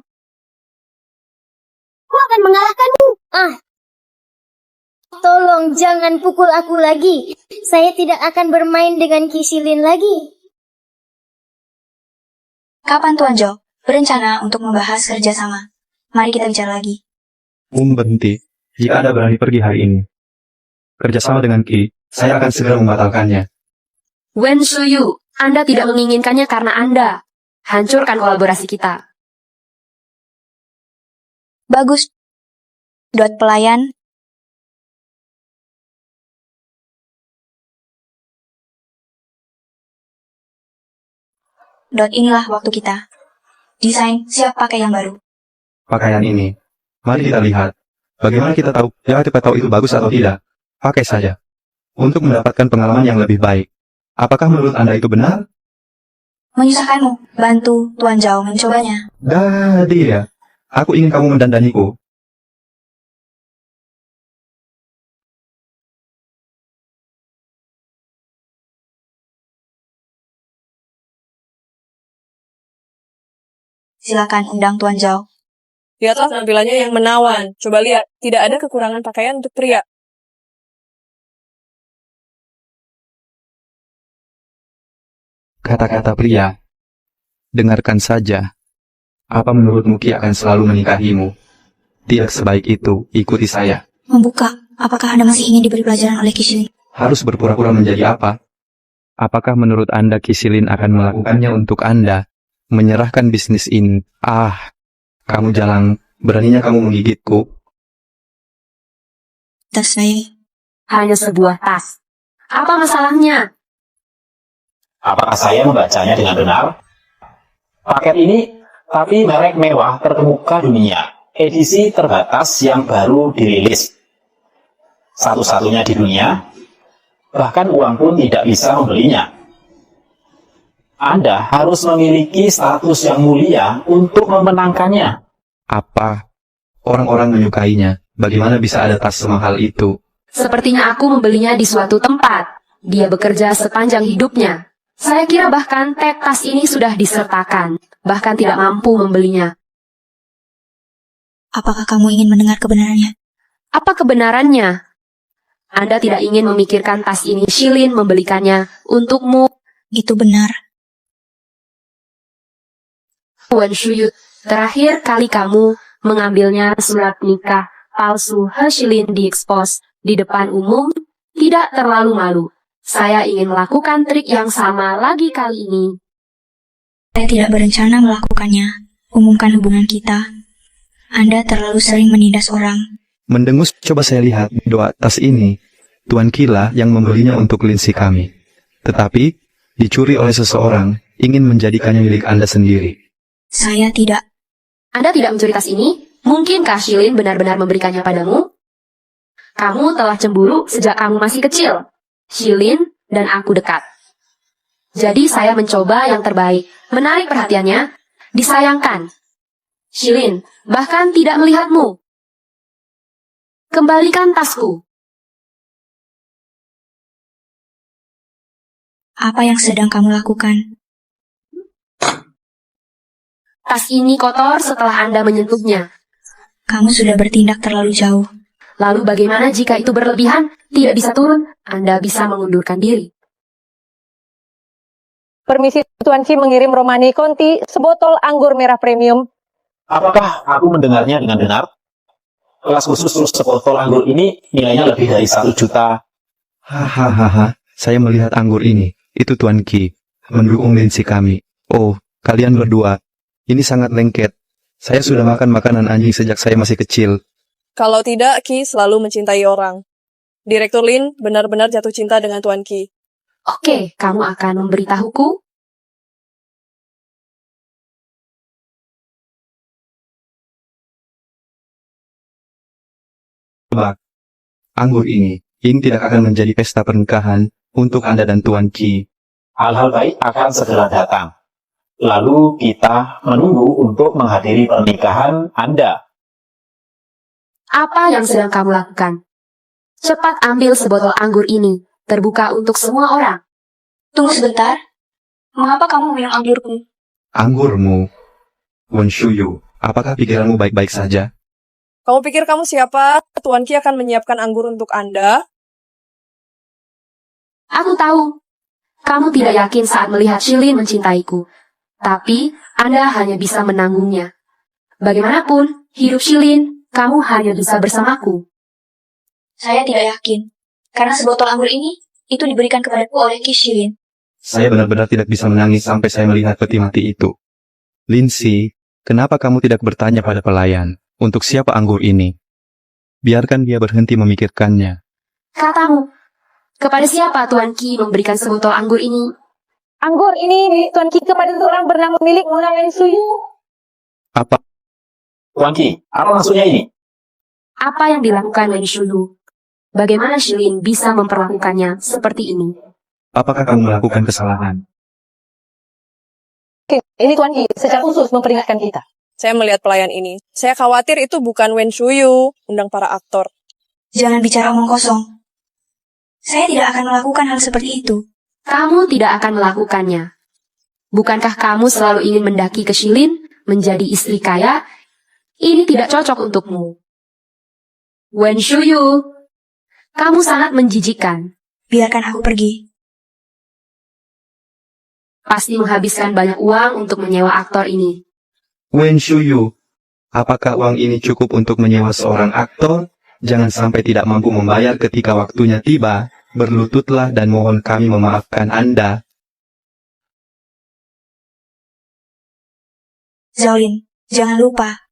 Aku akan mengalahkanmu. Tolong jangan pukul aku lagi. Saya tidak akan bermain dengan Qi Shilin lagi. Kapan Tuan Zhao berencana untuk membahas kerjasama? Mari kita bicara lagi. Berhenti. Jika Anda berani pergi hari ini. Kerjasama dengan Qi, saya akan segera membatalkannya. Wen Shuyu, Anda tidak menginginkannya karena Anda. Hancurkan kolaborasi kita. Bagus. Pelayan. Inilah waktu kita. Desain siap pakai yang baru. Pakaian ini. Mari kita lihat. Bagaimana kita tahu itu bagus atau tidak? Pakai saja. Untuk mendapatkan pengalaman yang lebih baik. Apakah menurut Anda itu benar? Menyusahkanmu. Bantu Tuan Zhao mencobanya. Dia. Aku ingin kamu mendandaniku. Silakan undang Tuan Zhao. Lihatlah tampilannya yang menawan. Coba lihat, tidak ada kekurangan pakaian untuk pria. Kata-kata pria. Dengarkan saja. Apa menurutmu Qi akan selalu menikahimu? Tidak sebaik itu, ikuti saya. Membuka. Apakah Anda masih ingin diberi pelajaran oleh Qi Shilin? Harus berpura-pura menjadi apa? Apakah menurut Anda Qi Shilin akan melakukannya untuk Anda? Menyerahkan bisnis ini. Kamu jalang. Beraninya kamu menggigitku. Tas saya. Hanya sebuah tas. Apa masalahnya? Apakah saya membacanya dengan benar? Paket ini, tapi merek mewah terkemuka dunia. Edisi terbatas yang baru dirilis. Satu-satunya di dunia. Bahkan uang pun tidak bisa membelinya. Anda harus memiliki status yang mulia untuk memenangkannya. Apa? Orang-orang menyukainya. Bagaimana bisa ada tas semahal itu? Sepertinya aku membelinya di suatu tempat. Dia bekerja sepanjang hidupnya. Saya kira bahkan tag tas ini sudah disertakan. Bahkan tidak mampu membelinya. Apakah kamu ingin mendengar kebenarannya? Apa kebenarannya? Anda tidak ingin memikirkan tas ini. Shilin membelikannya untukmu. Itu benar. Wen Shuyu, terakhir kali kamu mengambilnya surat nikah palsu Shilin diekspos di depan umum, tidak terlalu malu. Saya ingin melakukan trik yang sama lagi kali ini. Saya tidak berencana melakukannya. Umumkan hubungan kita. Anda terlalu sering menindas orang. Mendengus, coba saya lihat doa tas ini. Tuan Kila yang membelinya untuk Lindsay kami. Tetapi, dicuri oleh seseorang, ingin menjadikannya milik Anda sendiri. Saya tidak. Anda tidak mencuri tas ini? Mungkinkah Shilin benar-benar memberikannya padamu? Kamu telah cemburu sejak kamu masih kecil. Shilin dan aku dekat. Jadi saya mencoba yang terbaik, menarik perhatiannya, disayangkan. Shilin bahkan tidak melihatmu. Kembalikan tasku. Apa yang sedang kamu lakukan? Tas ini kotor setelah Anda menyentuhnya. Kamu sudah bertindak terlalu jauh. Lalu bagaimana jika itu berlebihan? Tidak bisa turun, Anda bisa mengundurkan diri. Permisi, Tuan Ki mengirim Romani Conti sebotol anggur merah premium. Apakah aku mendengarnya dengan benar? Kelas khusus sebotol anggur ini nilainya lebih dari 1 juta. Hahaha, saya melihat anggur ini. Itu Tuan Ki, mendukung Lindsay kami. Oh, kalian berdua. Ini sangat lengket. Saya sudah makan makanan anjing sejak saya masih kecil. Kalau tidak, Ki selalu mencintai orang. Direktur Lin benar-benar jatuh cinta dengan Tuan Ki. Oke, kamu akan memberitahuku? Bak, anggur ini tidak akan menjadi pesta pernikahan untuk Anda dan Tuan Ki. Hal-hal baik akan segera datang. Lalu kita menunggu untuk menghadiri pernikahan Anda. Apa yang sedang kamu lakukan? Cepat ambil sebotol anggur ini, terbuka untuk semua orang. Tunggu sebentar. Mengapa kamu minum anggurku? Anggurmu? Wen Shuyu, apakah pikiranmu baik-baik saja? Kamu pikir kamu siapa? Tuan Ki akan menyiapkan anggur untuk Anda? Aku tahu. Kamu tidak yakin saat melihat Shilin mencintaiku. Tapi, Anda hanya bisa menanggungnya. Bagaimanapun, hidup Shilin, kamu hanya bisa bersamaku. Saya tidak yakin. Karena sebotol anggur ini, itu diberikan kepadaku oleh Ki Shilin. Saya benar-benar tidak bisa menangis sampai saya melihat peti mati itu. Lindsay, kenapa kamu tidak bertanya pada pelayan, untuk siapa anggur ini? Biarkan dia berhenti memikirkannya. Katamu, kepada siapa Tuan Ki memberikan sebotol anggur ini? Anggur ini milik Tuan Ki kepada seorang bernama milik Nona Wen Shuyu. Apa? Tuan Ki, apa maksudnya ini? Apa yang dilakukan Wen Shuyu? Bagaimana Shilin bisa memperlakukannya seperti ini? Apakah kamu melakukan kesalahan? Oke, ini Tuan Ki secara khusus memperingatkan kita. Saya melihat pelayan ini. Saya khawatir itu bukan Wen Shuyu, undang para aktor. Jangan bicara omong kosong. Saya tidak akan melakukan hal seperti itu. Kamu tidak akan melakukannya. Bukankah kamu selalu ingin mendaki ke Shilin, menjadi istri kaya? Ini tidak cocok untukmu. Wen Shuyu, kamu sangat menjijikkan. Biarkan aku pergi. Pasti menghabiskan banyak uang untuk menyewa aktor ini. Wen Shuyu, apakah uang ini cukup untuk menyewa seorang aktor? Jangan sampai tidak mampu membayar ketika waktunya tiba. Berlututlah dan mohon kami memaafkan Anda. Zaulin, jangan lupa.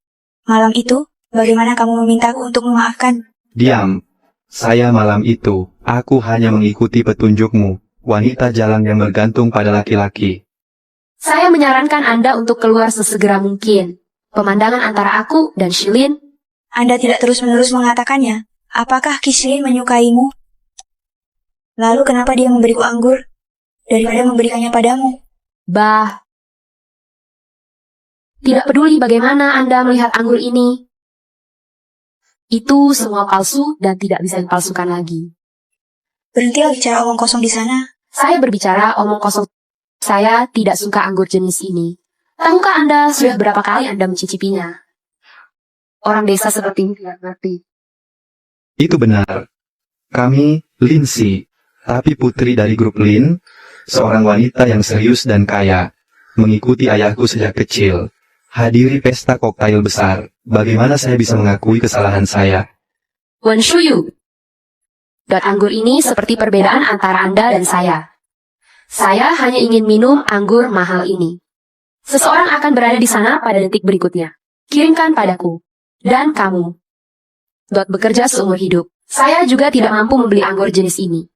Malam itu, bagaimana kamu memintaku untuk memaafkan? Diam. Saya malam itu, aku hanya mengikuti petunjukmu. Wanita jalan yang bergantung pada laki-laki. Saya menyarankan Anda untuk keluar sesegera mungkin. Pemandangan antara aku dan Shilin. Anda tidak terus-menerus mengatakannya. Apakah Ki Shilin menyukaimu? Lalu kenapa dia memberiku anggur daripada memberikannya padamu? Bah, tidak peduli bagaimana Anda melihat anggur ini. Itu semua palsu dan tidak bisa dipalsukan lagi. Berhentilah bicara omong kosong di sana. Saya berbicara omong kosong. Saya tidak suka anggur jenis ini. Tahukah Anda sudah berapa kali Anda mencicipinya? Orang desa seperti ini tidak ngerti. Itu benar. Kami Lindsay, tapi putri dari grup Lin, seorang wanita yang serius dan kaya, mengikuti ayahku sejak kecil. Hadiri pesta koktail besar. Bagaimana saya bisa mengakui kesalahan saya? Wen Shuyu. Dan anggur ini seperti perbedaan antara Anda dan saya. Saya hanya ingin minum anggur mahal ini. Seseorang akan berada di sana pada detik berikutnya. Kirimkan padaku. Dan kamu. Dot bekerja seumur hidup. Saya juga tidak mampu membeli anggur jenis ini.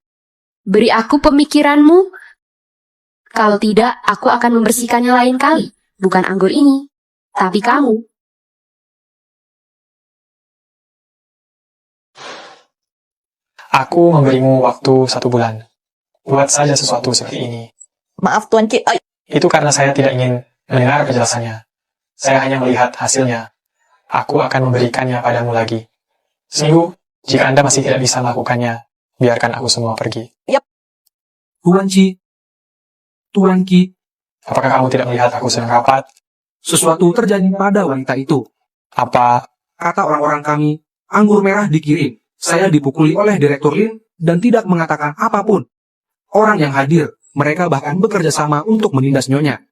Beri aku pemikiranmu. Kalau tidak, aku akan membersihkannya lain kali. Bukan anggur ini, tapi kamu. Aku memberimu waktu 1 bulan. Buat saja sesuatu seperti ini. Maaf Tuan Ki. Itu karena saya tidak ingin mendengar penjelasannya. Saya hanya melihat hasilnya. Aku akan memberikannya padamu lagi. Seminggu, jika Anda masih tidak bisa melakukannya, biarkan aku semua pergi. Yap. Tuan Ki, Apakah kamu tidak melihat aku sedang rapat? sesuatu terjadi pada wanita itu. Apa? Kata orang-orang kami, anggur merah dikirim. Saya dipukuli oleh Direktur Lin dan tidak mengatakan apapun. Orang yang hadir, mereka bahkan bekerja sama untuk menindas nyonya.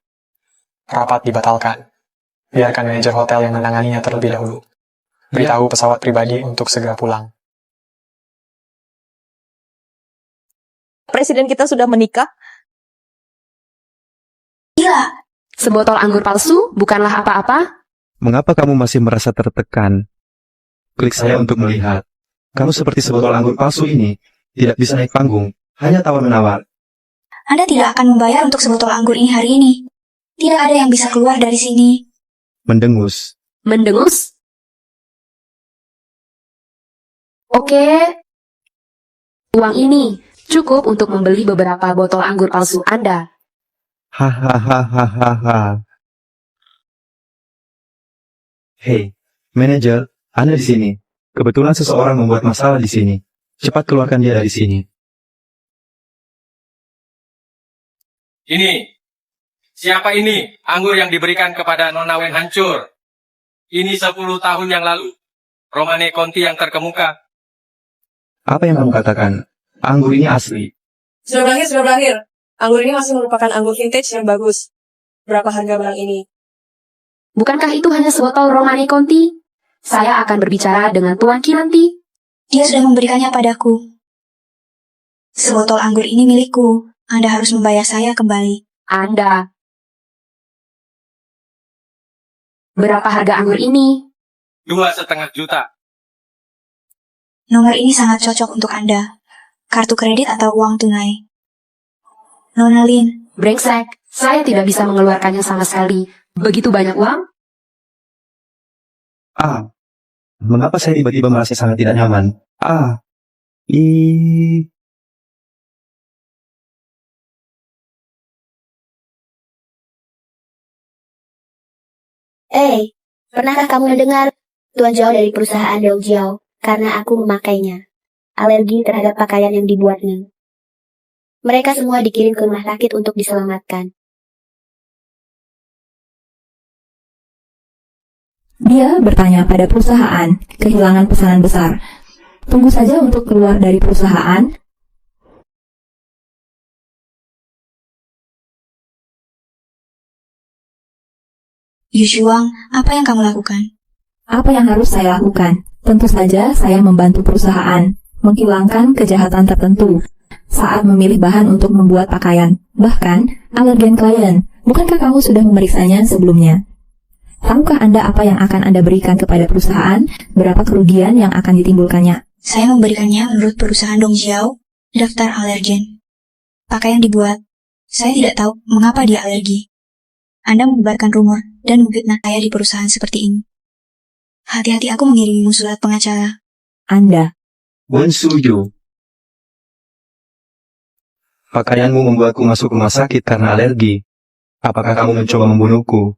Rapat dibatalkan. Biarkan manajer hotel yang menanganinya terlebih dahulu. Beritahu pesawat pribadi untuk segera pulang. Presiden kita sudah menikah. Gila. Sebotol anggur palsu bukanlah apa-apa. Mengapa kamu masih merasa tertekan? Klik saya untuk melihat. Kamu seperti sebotol anggur palsu ini. Tidak bisa naik panggung. Hanya tawar-menawar. Anda tidak akan membayar untuk sebotol anggur ini hari ini. Tidak ada yang bisa keluar dari sini. Mendengus. Mendengus? Oke. Uang ini cukup untuk membeli beberapa botol anggur palsu Anda. Hahaha. Hei, manajer, Anda di sini. Kebetulan seseorang membuat masalah di sini. Cepat keluarkan dia dari sini. Ini, siapa ini? Anggur yang diberikan kepada Nona Wen hancur. Ini 10 tahun yang lalu. Romane Conti yang terkemuka. Apa yang kamu katakan? Anggur ini asli. Sudah berakhir. Anggur ini masih merupakan anggur vintage yang bagus. Berapa harga barang ini? Bukankah itu hanya sebotol Romane Conti? Saya akan berbicara dengan Tuan Ki nanti. Dia sudah memberikannya padaku. Sebotol anggur ini milikku. Anda harus membayar saya kembali. Anda. Berapa harga anggur ini? 2,5 juta. Nomor ini sangat cocok untuk Anda. Kartu kredit atau uang tunai. Nona Lin. Brengsek, saya tidak bisa mengeluarkannya sama sekali. Begitu banyak uang? Mengapa saya tiba-tiba merasa sangat tidak nyaman? Pernahkah kamu mendengar Tuan Zhao dari perusahaan Dong Jiao? Karena aku memakainya. Alergi terhadap pakaian yang dibuatnya. Mereka semua dikirim ke rumah sakit untuk diselamatkan. Dia bertanya pada perusahaan, kehilangan pesanan besar. Tunggu saja untuk keluar dari perusahaan. Yu Shuang, apa yang kamu lakukan? Apa yang harus saya lakukan? Tentu saja saya membantu perusahaan menghilangkan kejahatan tertentu saat memilih bahan untuk membuat pakaian, bahkan alergen klien. Bukankah kamu sudah memeriksanya sebelumnya? Tahukah Anda apa yang akan Anda berikan kepada perusahaan? Berapa kerugian yang akan ditimbulkannya? Saya memberikannya menurut perusahaan Dong Jiao daftar alergen. Pakaian dibuat. Saya tidak tahu mengapa dia alergi. Anda menyebarkan rumor dan memfitnah saya di perusahaan seperti ini. Hati-hati aku mengirimimu surat pengacara. Anda. Wen Suju. Pakaianmu membuatku masuk rumah sakit karena alergi. Apakah kamu mencoba membunuhku?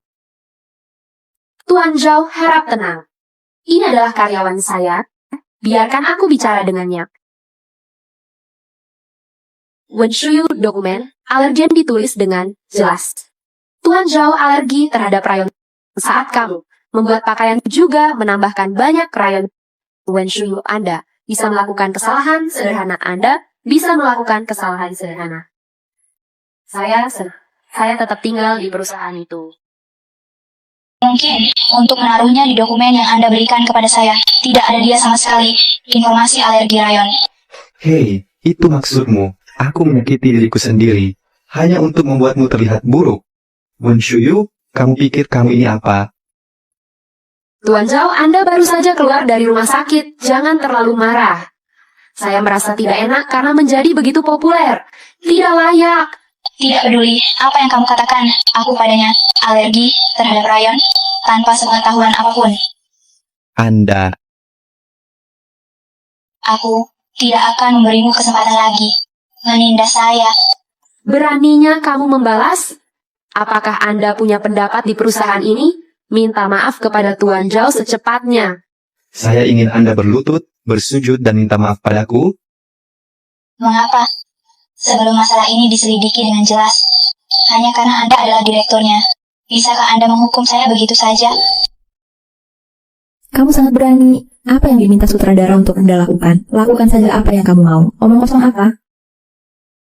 Tuan Zhao harap tenang. Ini adalah karyawan saya. Biarkan aku bicara dengannya. Wen Shuyu dokumen, alergen ditulis dengan jelas. Tuan Zhao alergi terhadap rayon saat kamu membuat pakaian juga menambahkan banyak rayon. Wen Shuyu Anda bisa melakukan kesalahan sederhana. Anda bisa melakukan kesalahan sederhana. Saya tetap tinggal di perusahaan itu. Mungkin untuk menaruhnya di dokumen yang Anda berikan kepada saya, tidak ada dia sama sekali informasi alergi rayon. Hei, itu maksudmu. Aku menyakiti diriku sendiri, hanya untuk membuatmu terlihat buruk. Wen Shuyu, kamu pikir kamu ini apa? Tuan Zhao, Anda baru saja keluar dari rumah sakit. Jangan terlalu marah. Saya merasa tidak enak karena menjadi begitu populer. Tidak layak. Tidak peduli apa yang kamu katakan, aku padanya alergi terhadap rayon tanpa sepengetahuan apapun. Anda. Aku tidak akan memberimu kesempatan lagi menindas saya. Beraninya kamu membalas? Apakah Anda punya pendapat di perusahaan ini? Minta maaf kepada Tuan Zhao secepatnya. Saya ingin Anda berlutut, bersujud dan minta maaf padaku. Mengapa? Sebelum masalah ini diselidiki dengan jelas, hanya karena Anda adalah direkturnya. Bisakah Anda menghukum saya begitu saja? Kamu sangat berani. Apa yang diminta sutradara untuk Anda lakukan? Lakukan saja apa yang kamu mau. Omong kosong apa?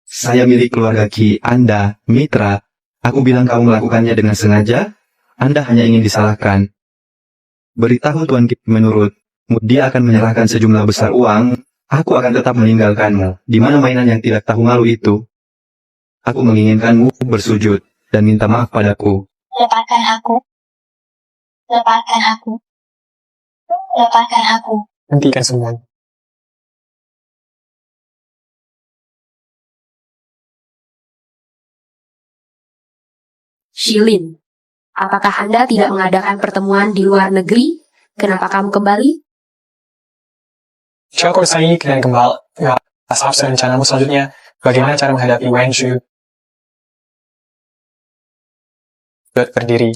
Saya milik keluarga Ki, Anda, mitra. Aku bilang kamu melakukannya dengan sengaja. Anda hanya ingin disalahkan. Beritahu Tuan Ki, menurutmu dia akan menyerahkan sejumlah besar uang. Aku akan tetap meninggalkanmu. Di mana mainan yang tidak tahu malu itu? Aku menginginkanmu bersujud dan minta maaf padaku. Lepaskan aku. Lepaskan aku. Lepaskan aku. Hentikan semuanya. Shilin, apakah Anda tidak mengadakan pertemuan di luar negeri? Kenapa kamu kembali? Jika kau saik dan kembali, apa rencanamu selanjutnya? Bagaimana cara menghadapi Wen Shuyu? Berdiri.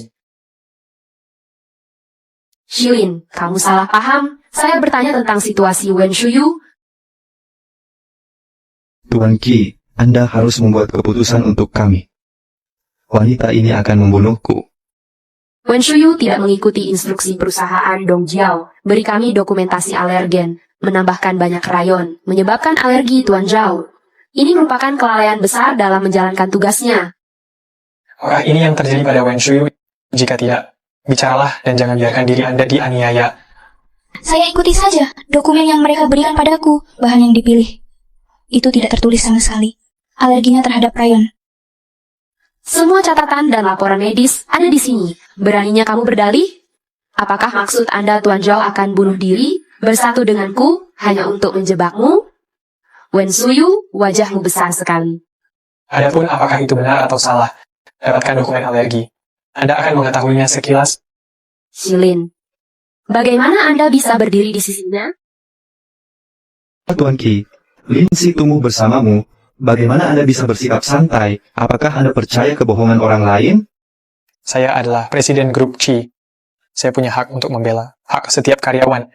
Shilin, kamu salah paham. Saya bertanya tentang situasi Wen Shuyu. Tuan Ki, Anda harus membuat keputusan untuk kami. Wanita ini akan membunuhku. Wen Shuyu tidak mengikuti instruksi perusahaan Dong Jiao. Beri kami dokumentasi alergen, menambahkan banyak rayon, menyebabkan alergi Tuan Zhao. Ini merupakan kelalaian besar dalam menjalankan tugasnya. Apakah ini yang terjadi pada Wen Shuyu? Jika tidak, bicaralah dan jangan biarkan diri Anda dianiaya. Saya ikuti saja dokumen yang mereka berikan padaku. Bahan yang dipilih itu tidak tertulis sama sekali. Alerginya terhadap rayon. Semua catatan dan laporan medis ada di sini. Beraninya kamu berdalih? Apakah maksud Anda Tuan Zhao akan bunuh diri, bersatu denganku, hanya untuk menjebakmu? Wen Shuyu, wajahmu besar sekali. Adapun apakah itu benar atau salah, dapatkan dokumen alergi. Anda akan mengetahuinya sekilas. Shilin, bagaimana Anda bisa berdiri di sisinya? Tuan Ki, Lin Si tumbuh bersamamu. Bagaimana Anda bisa bersikap santai? Apakah Anda percaya kebohongan orang lain? Saya adalah presiden grup Qi. Saya punya hak untuk membela hak setiap karyawan.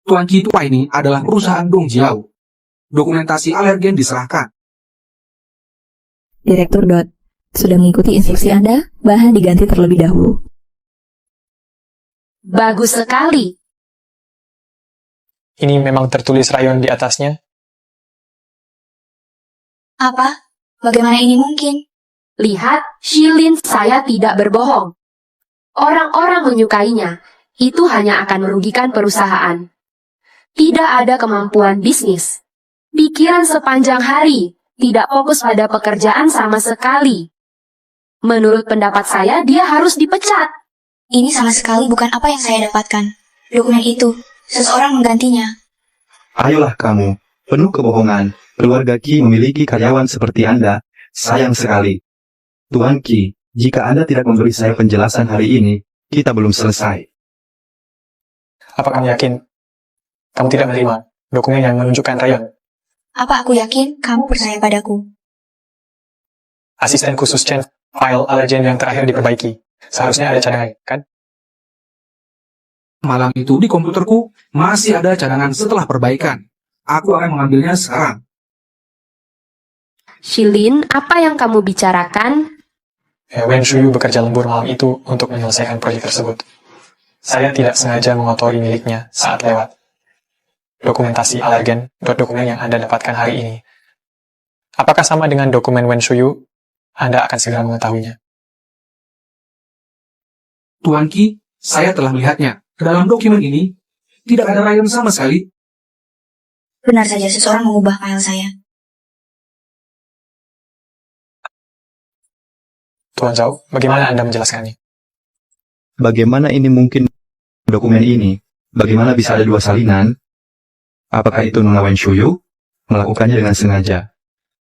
Tuan Ki tua ini adalah perusahaan Dong Jiao. Dokumentasi alergen diserahkan. Direktur Dot, sudah mengikuti instruksi Anda, bahan diganti terlebih dahulu. Bagus sekali. Ini memang tertulis rayon di atasnya. Apa? Bagaimana ini mungkin? Lihat, Shilin, saya tidak berbohong. Orang-orang menyukainya. Itu hanya akan merugikan perusahaan. Tidak ada kemampuan bisnis. Pikiran sepanjang hari. Tidak fokus pada pekerjaan sama sekali. Menurut pendapat saya, dia harus dipecat. Ini sama sekali bukan apa yang saya dapatkan. Dokumen itu, seseorang menggantinya. Ayolah kamu, penuh kebohongan. Keluarga Ki memiliki karyawan seperti Anda. Sayang sekali. Tuan Ki, jika Anda tidak memberi saya penjelasan hari ini, Kita belum selesai. Apa kamu yakin kamu tidak menerima dokumen yang menunjukkan Rayon? Apa aku yakin kamu percaya padaku? Asisten khusus Chen, file alergen yang terakhir diperbaiki. Seharusnya ada cadangan, kan? Malam itu di komputerku masih ada cadangan setelah perbaikan. Aku akan mengambilnya sekarang. Shilin, apa yang kamu bicarakan? Wen Shuyu bekerja lembur malam itu untuk menyelesaikan proyek tersebut. Saya tidak sengaja mengotori miliknya saat lewat. Dokumentasi alergen, dokumen yang Anda dapatkan hari ini. Apakah sama dengan dokumen Wen Shuyu? Anda akan segera mengetahuinya. Tuan Qi, saya telah melihatnya. Dalam dokumen ini, tidak ada Rayon sama sekali. Benar saja seseorang mengubah file saya. Tuan Zhao, bagaimana Anda menjelaskannya? Bagaimana ini mungkin dokumen ini? Bagaimana bisa ada dua salinan? Apakah itu Nona Wen Shuyu melakukannya dengan sengaja?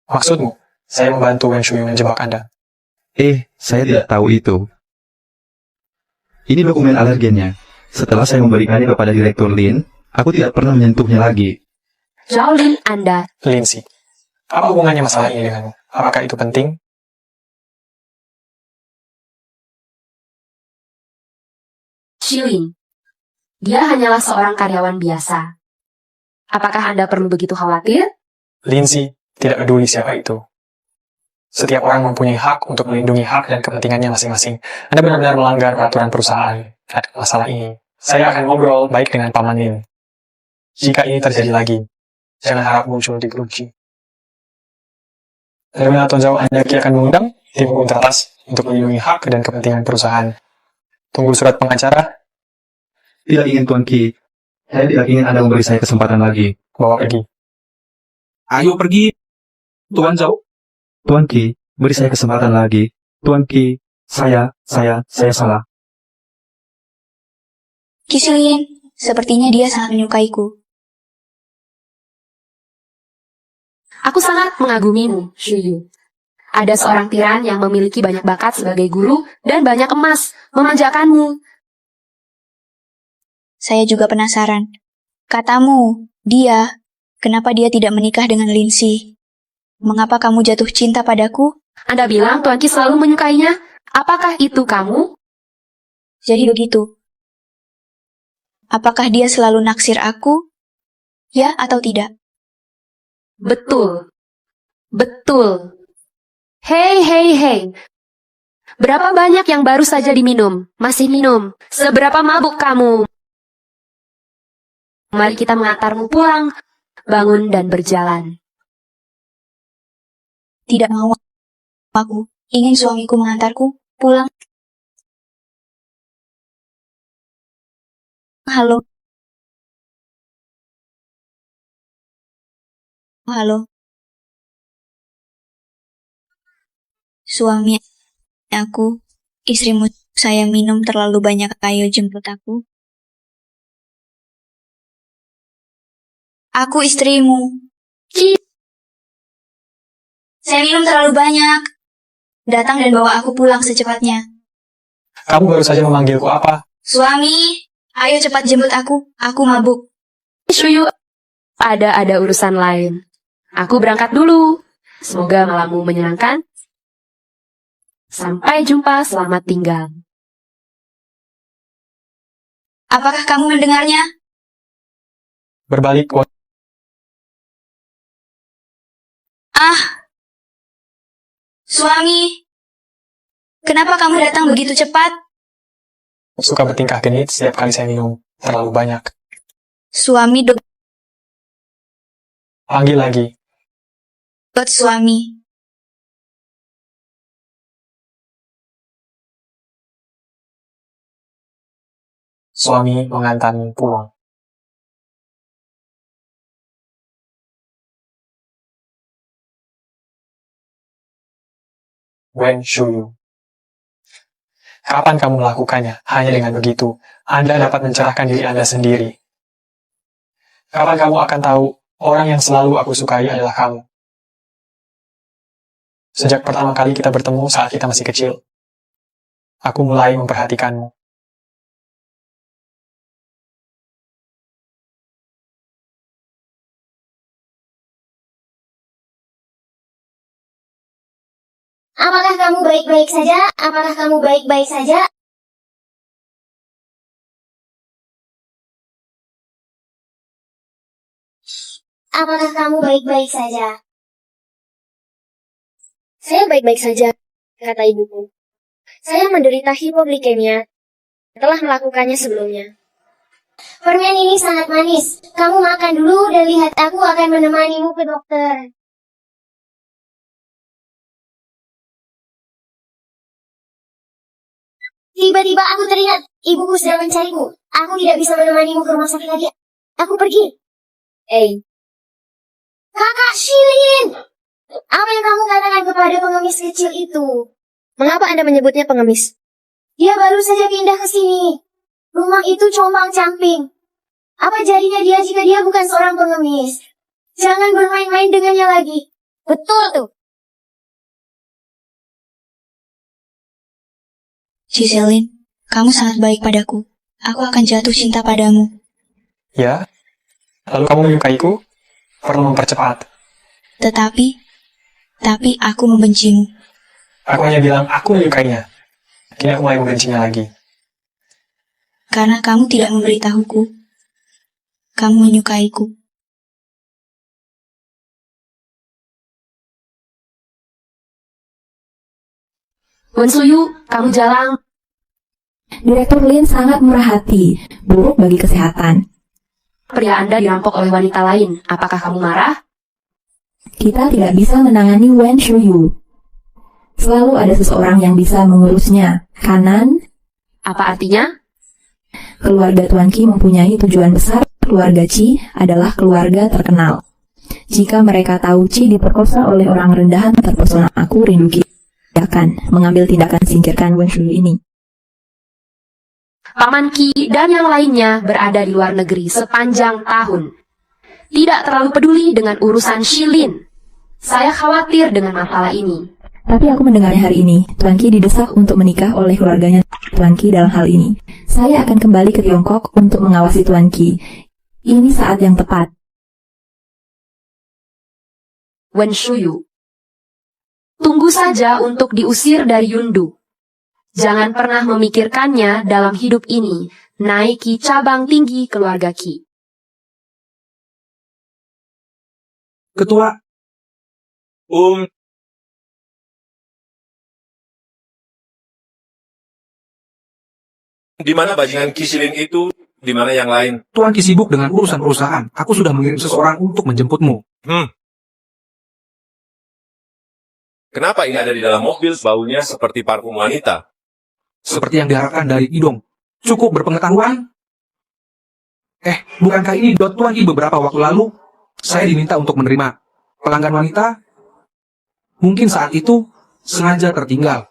Maksudmu, saya membantu Wen Shuyu menjebak Anda? Saya tidak tahu itu. Ini dokumen alergennya. Setelah saya memberikannya kepada Direktur Lin, aku tidak pernah menyentuhnya lagi. Zhao Lin, Anda. Lindsay, apa hubungannya masalah ini denganmu? Apakah itu penting? Shilin, dia hanyalah seorang karyawan biasa. Apakah Anda perlu begitu khawatir? Lindsay, tidak peduli siapa itu. Setiap orang mempunyai hak untuk melindungi hak dan kepentingannya masing-masing. Anda benar-benar melanggar peraturan perusahaan. Ada masalah ini. Saya akan ngobrol baik dengan Paman Lin. Jika ini terjadi lagi, jangan harap muncul di grup G. Bagaimana Tuan Zhao, Anda akan mengundang tim hukum teratas untuk melindungi hak dan kepentingan perusahaan. Tunggu surat pengacara. Tidak ingin Tuan Qi. Saya tidak ingin Anda memberi saya kesempatan lagi. Bawa pergi. Ayo pergi, Tuan Zhao. Tuan Qi, beri saya kesempatan lagi. Tuan Qi, saya salah. Qi Shilin, sepertinya dia sangat menyukaiku. Aku sangat mengagumimu, Shuyu. Ada seorang tiran yang memiliki banyak bakat sebagai guru dan banyak emas memanjakanmu. Saya juga penasaran. Katamu, kenapa dia tidak menikah dengan Lindsay? Mengapa kamu jatuh cinta padaku? Anda bilang Tuan Qi selalu menyukainya. Apakah itu kamu? Jadi begitu. Apakah dia selalu naksir aku? Ya atau tidak? Betul. Hei. Berapa banyak yang baru saja diminum? Masih minum. Seberapa mabuk kamu? Mari kita mengantarmu pulang. Bangun dan berjalan. Tidak mau. Aku ingin suamiku mengantarku pulang. Halo. Suami aku, istrimu, saya minum terlalu banyak, ayo jemput aku. Aku istrimu. Saya minum terlalu banyak. Datang dan bawa aku pulang secepatnya. Kamu baru saja memanggilku apa? Suami, ayo cepat jemput aku. Aku mabuk. Shuyu, ada urusan lain. Aku berangkat dulu. Semoga malammu menyenangkan. Sampai jumpa, selamat tinggal. Apakah kamu mendengarnya? Berbalik. Suami, kenapa kamu datang begitu cepat? Suka bertingkah genit setiap kali saya minum terlalu banyak. Suami, Panggil lagi. Suami. Suami mengantarmu pulang. Wen Shuyu. Kapan kamu melakukannya? Hanya dengan begitu, Anda dapat mencerahkan diri Anda sendiri. Kapan kamu akan tahu orang yang selalu aku sukai adalah kamu? Sejak pertama kali kita bertemu saat kita masih kecil, aku mulai memperhatikanmu. Apakah kamu baik-baik saja? Apakah kamu baik-baik saja? Apakah kamu baik-baik saja? Saya baik-baik saja, kata ibuku. Saya menderita hipoglikemia. Telah melakukannya sebelumnya. Permen ini sangat manis. Kamu makan dulu dan lihat, aku akan menemanimu ke dokter. Tiba-tiba aku teringat, ibuku sedang mencarimu. Aku tidak bisa menemanimu ke rumah sakit lagi. Aku pergi. Kakak Shilin! Apa yang kamu katakan kepada pengemis kecil itu? Mengapa Anda menyebutnya pengemis? Dia baru saja pindah ke sini. Rumah itu compang-camping. Apa jadinya dia jika dia bukan seorang pengemis? Jangan bermain-main dengannya lagi. Betul tuh. Giselin, kamu sangat baik padaku. Aku akan jatuh cinta padamu. Ya? Lalu kamu menyukaiku? Perlu mempercepat. Tapi aku membencimu. Aku hanya bilang aku menyukainya. Kini aku mulai membencinya lagi. Karena kamu tidak memberitahuku. Kamu menyukaiku. Wensuyu, kamu jalan. Direktur Lin sangat murah hati, buruk bagi kesehatan. Pria Anda dirampok oleh wanita lain. Apakah kamu marah? Kita tidak bisa menangani Wen Shuyu. Selalu ada seseorang yang bisa mengurusnya. Kanan? Apa artinya? Keluarga Tuan Qi mempunyai tujuan besar. Keluarga Qi adalah keluarga terkenal. Jika mereka tahu Qi diperkosa oleh orang rendahan terpesona, aku rindu Qi akan mengambil tindakan singkirkan Wen Shuyu ini. Paman Qi dan yang lainnya berada di luar negeri sepanjang tahun. Tidak terlalu peduli dengan urusan Shilin. Saya khawatir dengan masalah ini. Tapi aku mendengarnya hari ini, Tuan Qi didesak untuk menikah oleh keluarganya Tuan Qi dalam hal ini. Saya akan kembali ke Tiongkok untuk mengawasi Tuan Qi. Ini saat yang tepat. Wen Shuyu, tunggu saja untuk diusir dari Yundu. Jangan pernah memikirkannya dalam hidup ini. Naiki cabang tinggi keluarga Qi. Ketua. Di mana bajingan Kisilin itu? Di mana yang lain? Tuan Qi sibuk dengan urusan perusahaan. Aku sudah mengirim seseorang untuk menjemputmu. Kenapa ini ada di dalam mobil? Baunya seperti parfum wanita. Seperti yang diharapkan dari Idong. Cukup berpengetahuan? Bukankah ini Tuan Qi beberapa waktu lalu? Saya diminta untuk menerima pelanggan wanita. Mungkin saat itu sengaja tertinggal.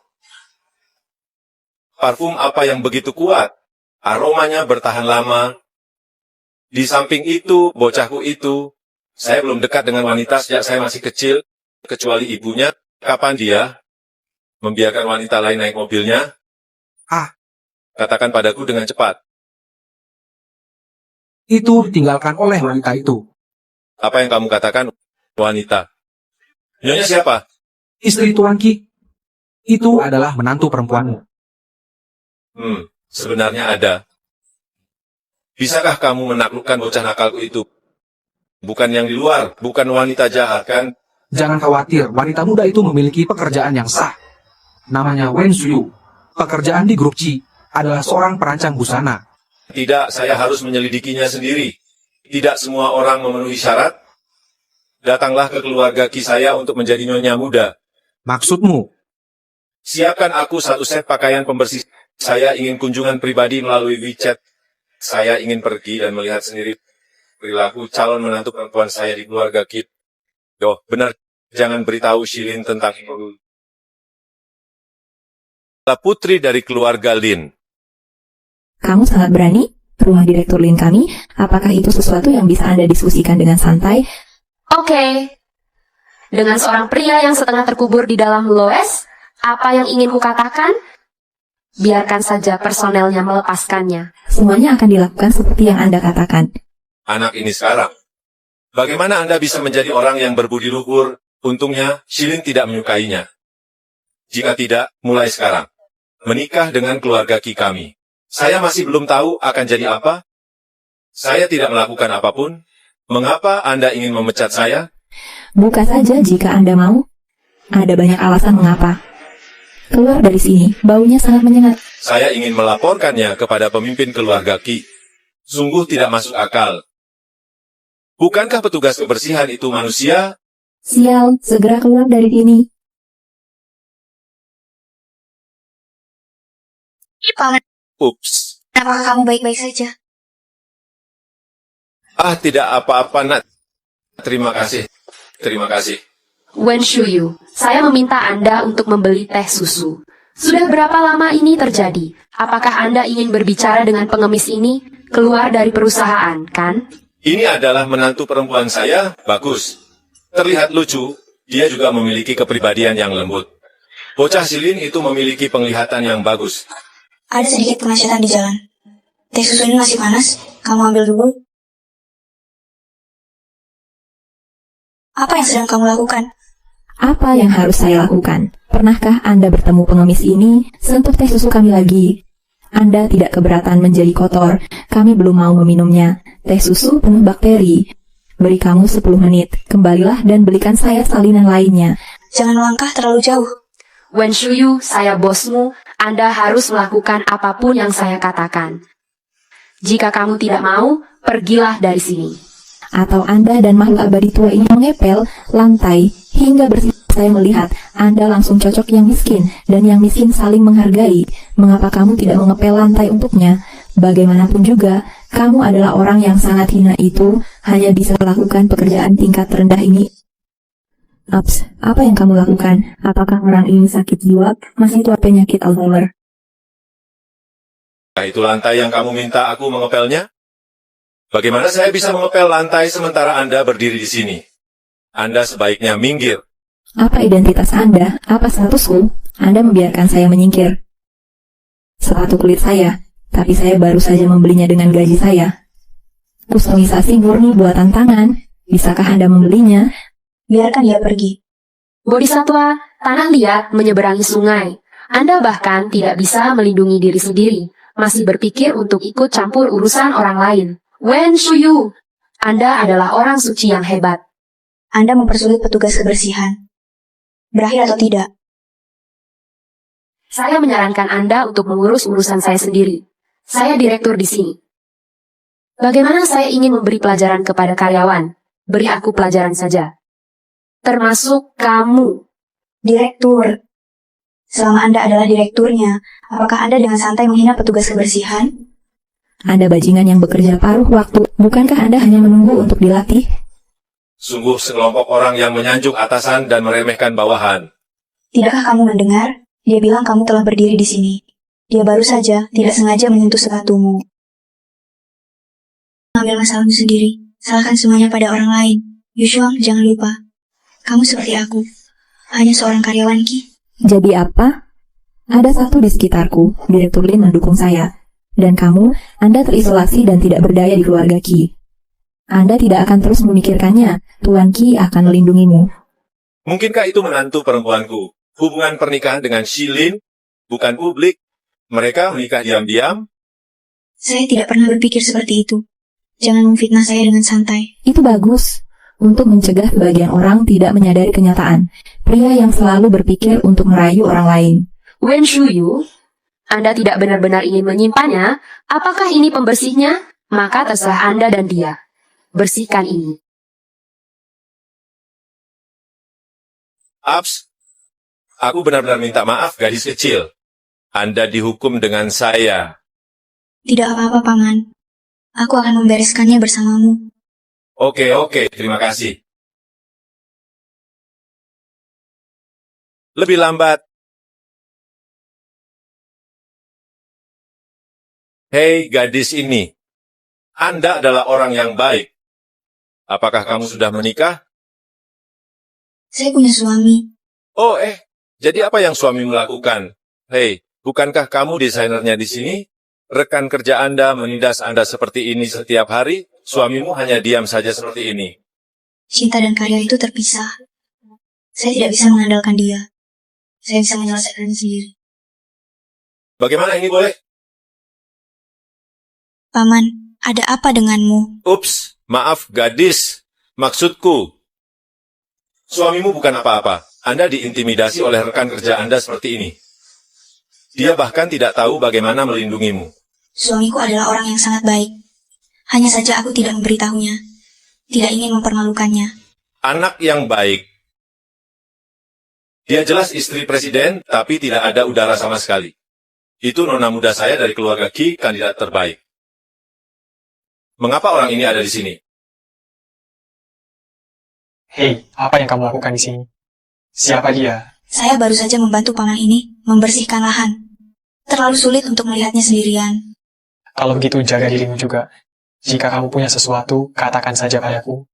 Parfum apa yang begitu kuat? Aromanya bertahan lama. Di samping itu, bocahku itu, saya belum dekat dengan wanita sejak saya masih kecil, kecuali ibunya. Kapan dia membiarkan wanita lain naik mobilnya? Katakan padaku dengan cepat. Itu ditinggalkan oleh wanita itu. Apa yang kamu katakan, wanita? Nyonya siapa? Istri Tuan Qi. Itu adalah menantu perempuanmu. Sebenarnya ada. Bisakah kamu menaklukkan bocah nakalku itu? Bukan yang di luar, bukan wanita jahat, kan? Jangan khawatir, wanita muda itu memiliki pekerjaan yang sah. Namanya Wen Shuyu. Pekerjaan di grup Qi adalah seorang perancang busana. Tidak, saya harus menyelidikinya sendiri. Tidak semua orang memenuhi syarat. Datanglah ke keluarga Qi saya untuk menjadi nyonya muda. Maksudmu? Siapkan aku satu set pakaian pembersih. Saya ingin kunjungan pribadi melalui WeChat. Saya ingin pergi dan melihat sendiri perilaku calon menantu perempuan saya di keluarga Qi. Benar, jangan beritahu Shilin tentang itu. Putri dari keluarga Lin. Kamu sangat berani, rumah Direktur Lin kami. Apakah itu sesuatu yang bisa Anda diskusikan dengan santai? Oke. Dengan seorang pria yang setengah terkubur di dalam Loes, apa yang ingin kukatakan? Biarkan saja personelnya melepaskannya. Semuanya akan dilakukan seperti yang Anda katakan. Anak ini sekarang. Bagaimana Anda bisa menjadi orang yang berbudi luhur? Untungnya, Shilin tidak menyukainya. Jika tidak, mulai sekarang. Menikah dengan keluarga Ki kami. Saya masih belum tahu akan jadi apa. Saya tidak melakukan apapun. Mengapa Anda ingin memecat saya? Buka saja jika Anda mau. Ada banyak alasan mengapa. Keluar dari sini, baunya sangat menyengat. Saya ingin melaporkannya kepada pemimpin keluarga Ki. Sungguh tidak masuk akal. Bukankah petugas kebersihan itu manusia? Sial, segera keluar dari sini. Paman, Ups. apakah kamu baik-baik saja? Ah, tidak apa-apa, Nat. Terima kasih. Terima kasih. Wen Shuyu, saya meminta Anda untuk membeli teh susu. Sudah berapa lama ini terjadi? Apakah Anda ingin berbicara dengan pengemis ini? Keluar dari perusahaan, kan? Ini adalah menantu perempuan saya, bagus. Terlihat lucu, dia juga memiliki kepribadian yang lembut. Bocah Silin itu memiliki penglihatan yang bagus. Ada sedikit kemacetan di jalan. Teh susu ini masih panas, kamu ambil dulu. Apa yang sedang kamu lakukan? Apa yang harus saya lakukan? Pernahkah Anda bertemu pengemis ini? Sentuh teh susu kami lagi. Anda tidak keberatan menjadi kotor. Kami belum mau meminumnya. Teh susu penuh bakteri. Beri kamu 10 menit. Kembalilah dan belikan saya salinan lainnya. Jangan melangkah terlalu jauh. Wen Shuyu, saya bosmu. Anda harus melakukan apapun yang saya katakan. Jika kamu tidak mau, pergilah dari sini. Atau Anda dan makhluk abadi tua ini mengepel lantai hingga bersih. Saya melihat Anda langsung cocok yang miskin dan yang miskin saling menghargai. Mengapa kamu tidak mengepel lantai untuknya? Bagaimanapun juga, kamu adalah orang yang sangat hina itu hanya bisa melakukan pekerjaan tingkat rendah ini. Ups, apa yang kamu lakukan? Apakah orang ini sakit jiwa? Masih tua penyakit Alzheimer? Nah, itu lantai yang kamu minta aku mengepelnya? Bagaimana saya bisa mengepel lantai sementara Anda berdiri di sini? Anda sebaiknya minggir. Apa identitas Anda? Apa statusku? Anda membiarkan saya menyingkir. Sepatu kulit saya, tapi saya baru saja membelinya dengan gaji saya. Kustomisasi murni buatan tangan. Bisakah Anda membelinya? Biarkan dia pergi. Bodhisatwa, tanah liat menyeberangi sungai. Anda bahkan tidak bisa melindungi diri sendiri. Masih berpikir untuk ikut campur urusan orang lain. Wen Shuyu, Anda adalah orang suci yang hebat. Anda mempersulit petugas kebersihan. Berakhir atau tidak? Saya menyarankan Anda untuk mengurus urusan saya sendiri. Saya direktur di sini. Bagaimana saya ingin memberi pelajaran kepada karyawan? Beri aku pelajaran saja. Termasuk kamu. Direktur. Selama Anda adalah direkturnya, apakah Anda dengan santai menghina petugas kebersihan? Anda bajingan yang bekerja paruh waktu. Bukankah Anda hanya menunggu untuk dilatih? Sungguh sekelompok orang yang menyanjung atasan dan meremehkan bawahan. Tidakkah kamu mendengar? Dia bilang kamu telah berdiri di sini. Dia baru saja tidak sengaja menyentuh sepatumu. Ambil masalahmu sendiri. Salahkan semuanya pada orang lain. Yushuang, jangan lupa. Kamu seperti aku. Hanya seorang karyawan Ki. Jadi apa? Ada satu di sekitarku. Direktur Lin mendukung saya. Dan kamu, Anda terisolasi dan tidak berdaya di keluarga Ki. Anda tidak akan terus memikirkannya. Tuan Ki akan melindungimu. Mungkinkah itu menantu perempuanku? Hubungan pernikahan dengan Shilin bukan publik. Mereka menikah diam-diam. Saya tidak pernah berpikir seperti itu. Jangan memfitnah saya dengan santai. Itu bagus. Untuk mencegah sebagian orang tidak menyadari kenyataan. Pria yang selalu berpikir untuk merayu orang lain. Wen Shuyu, Anda tidak benar-benar ingin menyimpannya? Apakah ini pembersihnya? Maka terserah Anda dan dia. Bersihkan ini. Ups. Aku benar-benar minta maaf, gadis kecil. Anda dihukum dengan saya. Tidak apa-apa, Paman. Aku akan membereskannya bersamamu. Oke, terima kasih. Lebih lambat. Hei, gadis ini. Anda adalah orang yang baik. Apakah kamu sudah menikah? Saya punya suami. Oh, jadi apa yang suamimu lakukan? Hei, bukankah kamu desainernya di sini? Rekan kerja Anda menindas Anda seperti ini setiap hari? Suamimu hanya diam saja seperti ini. Cinta dan karya itu terpisah. Saya tidak bisa mengandalkan dia. Saya bisa menyelesaikannya sendiri. Bagaimana ini boleh? Paman, ada apa denganmu? Ups, maaf gadis. Maksudku, suamimu bukan apa-apa. Anda diintimidasi oleh rekan kerja Anda seperti ini. Dia bahkan tidak tahu bagaimana melindungimu. Suamiku adalah orang yang sangat baik. Hanya saja aku tidak memberitahunya. Tidak ingin mempermalukannya. Anak yang baik. Dia jelas istri presiden, tapi tidak ada udara sama sekali. Itu nona muda saya dari keluarga Ki, kandidat terbaik. Mengapa orang ini ada di sini? Hei, apa yang kamu lakukan di sini? Siapa dia? Saya baru saja membantu paman ini membersihkan lahan. Terlalu sulit untuk melihatnya sendirian. Kalau begitu, jaga dirimu juga. Jika kamu punya sesuatu, katakan saja padaku.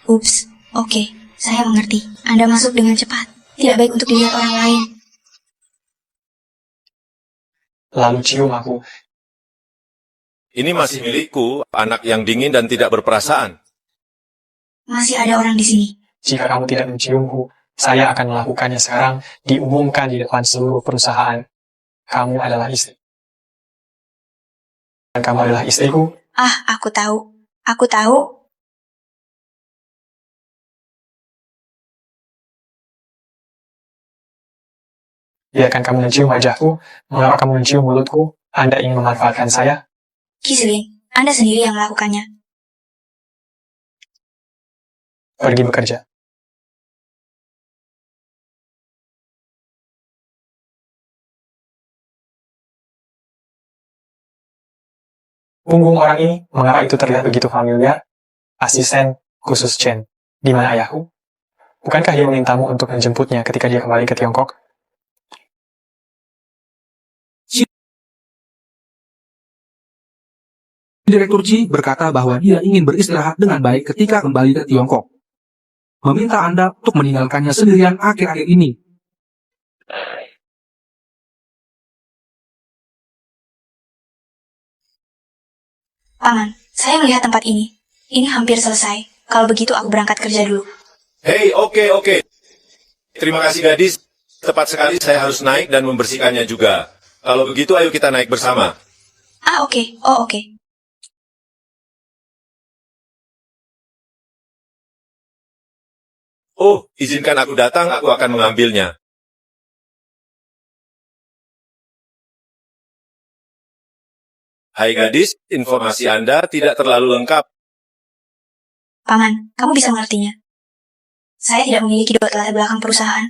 Ups, oke, saya mengerti. Anda masuk dengan cepat. Tidak baik untuk dilihat orang lain. Lalu cium aku. Ini masih milikku, anak yang dingin dan tidak berperasaan. Masih ada orang di sini. Jika kamu tidak menciumku, saya akan melakukannya sekarang, diumumkan di depan seluruh perusahaan. Kamu adalah istri. Dan kamu adalah istriku. Ah, aku tahu. Aku tahu. Biarkan kamu mencium wajahku. Mengapa kamu mencium mulutku? Anda ingin memanfaatkan saya? Kislin, Anda sendiri yang melakukannya. Pergi bekerja. Punggung orang ini, mengapa itu terlihat begitu familiar? Asisten khusus Chen. Di mana ayahku? Bukankah dia memintamu untuk menjemputnya ketika dia kembali ke Tiongkok? Direktur Ji berkata bahwa dia ingin beristirahat dengan baik ketika kembali ke Tiongkok. Meminta Anda untuk meninggalkannya sendirian akhir-akhir ini. Paman, saya melihat tempat ini. Ini hampir selesai. Kalau begitu aku berangkat kerja dulu. Hei, oke. Terima kasih gadis. Tepat sekali saya harus naik dan membersihkannya juga. Kalau begitu ayo kita naik bersama. Ah, oke. Oh, oke. Oh, izinkan aku datang, aku akan mengambilnya. Hai gadis, informasi Anda tidak terlalu lengkap. Paman, kamu bisa mengertinya. Saya tidak memiliki latar belakang perusahaan.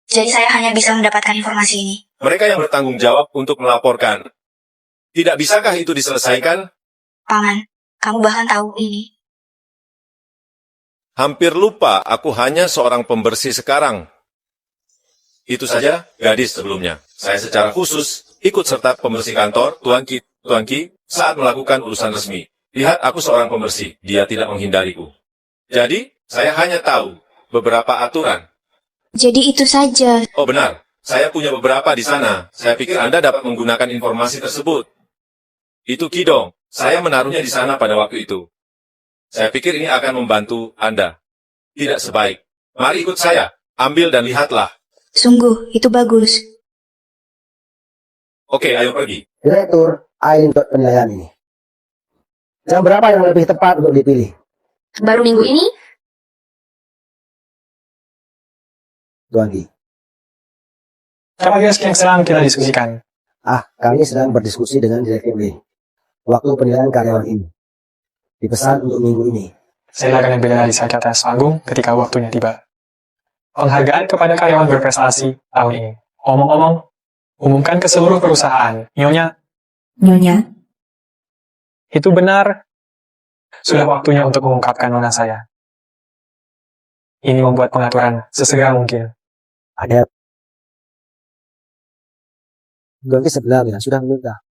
Jadi saya hanya bisa mendapatkan informasi ini. Mereka yang bertanggung jawab untuk melaporkan. Tidak bisakah itu diselesaikan? Paman, kamu bahkan tahu ini. Hampir lupa, aku hanya seorang pembersih sekarang. Itu saja, gadis sebelumnya. Saya secara khusus ikut serta pembersih kantor, Tuan Ki, saat melakukan urusan resmi. Lihat, aku seorang pembersih, dia tidak menghindariku. Jadi, saya hanya tahu beberapa aturan. Jadi itu saja. Oh benar, saya punya beberapa di sana. Saya pikir Anda dapat menggunakan informasi tersebut. Itu Kidong, saya menaruhnya di sana pada waktu itu. Saya pikir ini akan membantu Anda. Tidak sebaik. Mari ikut saya, ambil dan lihatlah. Sungguh, itu bagus. Oke, ayo pergi. Direktur, Aileen buat penilaian ini. Jam berapa yang lebih tepat untuk dipilih? Baru minggu ini? Tuan Ki. Apa yang sedang kita diskusikan? Kami sedang berdiskusi dengan Direktur Lin. Waktu penilaian karyawan ini. Dipesan untuk minggu ini. Saya akan ambil di atas panggung ketika waktunya tiba. Penghargaan kepada karyawan berprestasi tahun ini. Omong-omong, umumkan ke seluruh perusahaan. Nyonya. Itu benar. Sudah waktunya untuk mengungkapkan nona saya. Ini membuat pengaturan sesegera mungkin. Ada. Tuan Ki sebenarnya sudah meminta.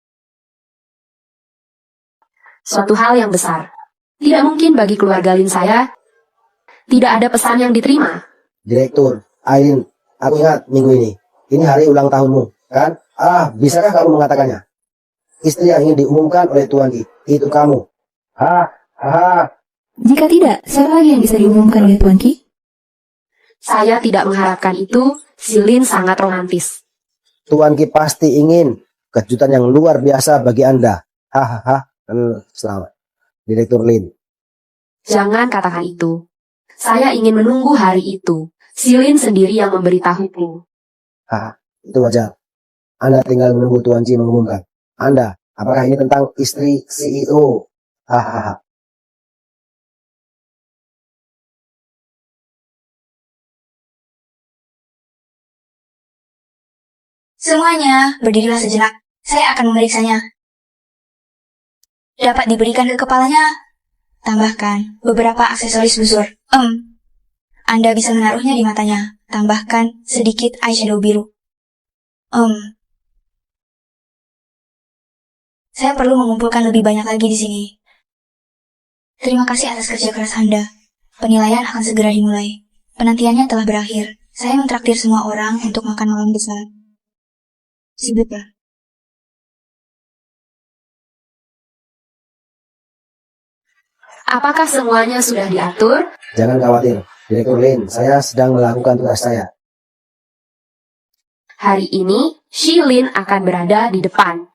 Suatu hal yang besar. Tidak mungkin bagi keluarga Lin saya tidak ada pesan yang diterima. Direktur, Aileen, aku ingat minggu ini. Ini hari ulang tahunmu, kan? Bisakah kamu mengatakannya? Istri yang ingin diumumkan oleh Tuan Ki, itu kamu. Jika tidak, siapa lagi yang bisa diumumkan oleh Tuan Ki? Saya tidak mengharapkan itu, si Lin sangat romantis. Tuan Ki pasti ingin kejutan yang luar biasa bagi Anda. Hahaha. Selamat. Direktur Lin. Jangan katakan itu. Saya ingin menunggu hari itu. Si Lin sendiri yang memberitahuku. Itu wajar. Anda tinggal menunggu Tuan Ki mengumumkan. Anda, apakah ini tentang istri CEO? Hahaha. Semuanya, berdirilah sejenak. Saya akan memeriksanya. Dapat diberikan ke kepalanya. Tambahkan beberapa aksesoris busur. Anda bisa menaruhnya di matanya. Tambahkan sedikit eyeshadow biru. Saya perlu mengumpulkan lebih banyak lagi di sini. Terima kasih atas kerja keras Anda. Penilaian akan segera dimulai. Penantiannya telah berakhir. Saya mentraktir semua orang untuk makan malam besar. Sibuklah. Apakah semuanya sudah diatur? Jangan khawatir, Direktur Lin. Saya sedang melakukan tugas saya. Hari ini, Shi Lin akan berada di depan.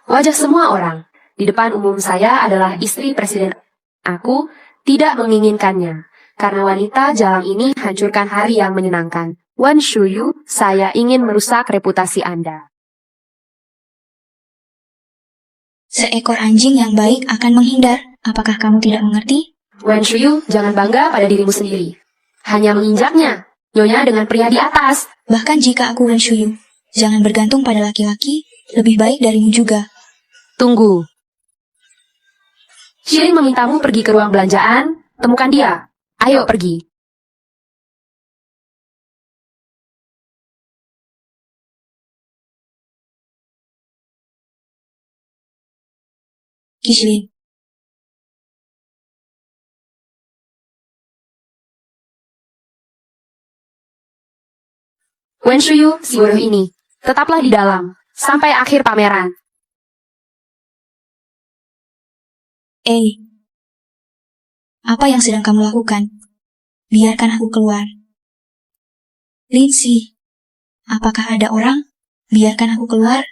Wajah semua orang. Di depan umum saya adalah istri presiden. Aku tidak menginginkannya. Karena wanita jalang ini hancurkan hari yang menyenangkan. Wan Shuyu, saya ingin merusak reputasi Anda. Seekor anjing yang baik akan menghindar. Apakah kamu tidak mengerti? Wan Shuyu, jangan bangga pada dirimu sendiri. Hanya menginjaknya. Nyonya dengan pria di atas. Bahkan jika aku Wan Shuyu, jangan bergantung pada laki-laki, lebih baik darimu juga. Tunggu. Shilin memintamu pergi ke ruang belanjaan. Temukan dia. Ayo pergi. Shilin. Wen Shuyu, si bodoh ini, tetaplah di dalam, sampai akhir pameran. Apa yang sedang kamu lakukan? Biarkan aku keluar. Lindsay, apakah ada orang? Biarkan aku keluar.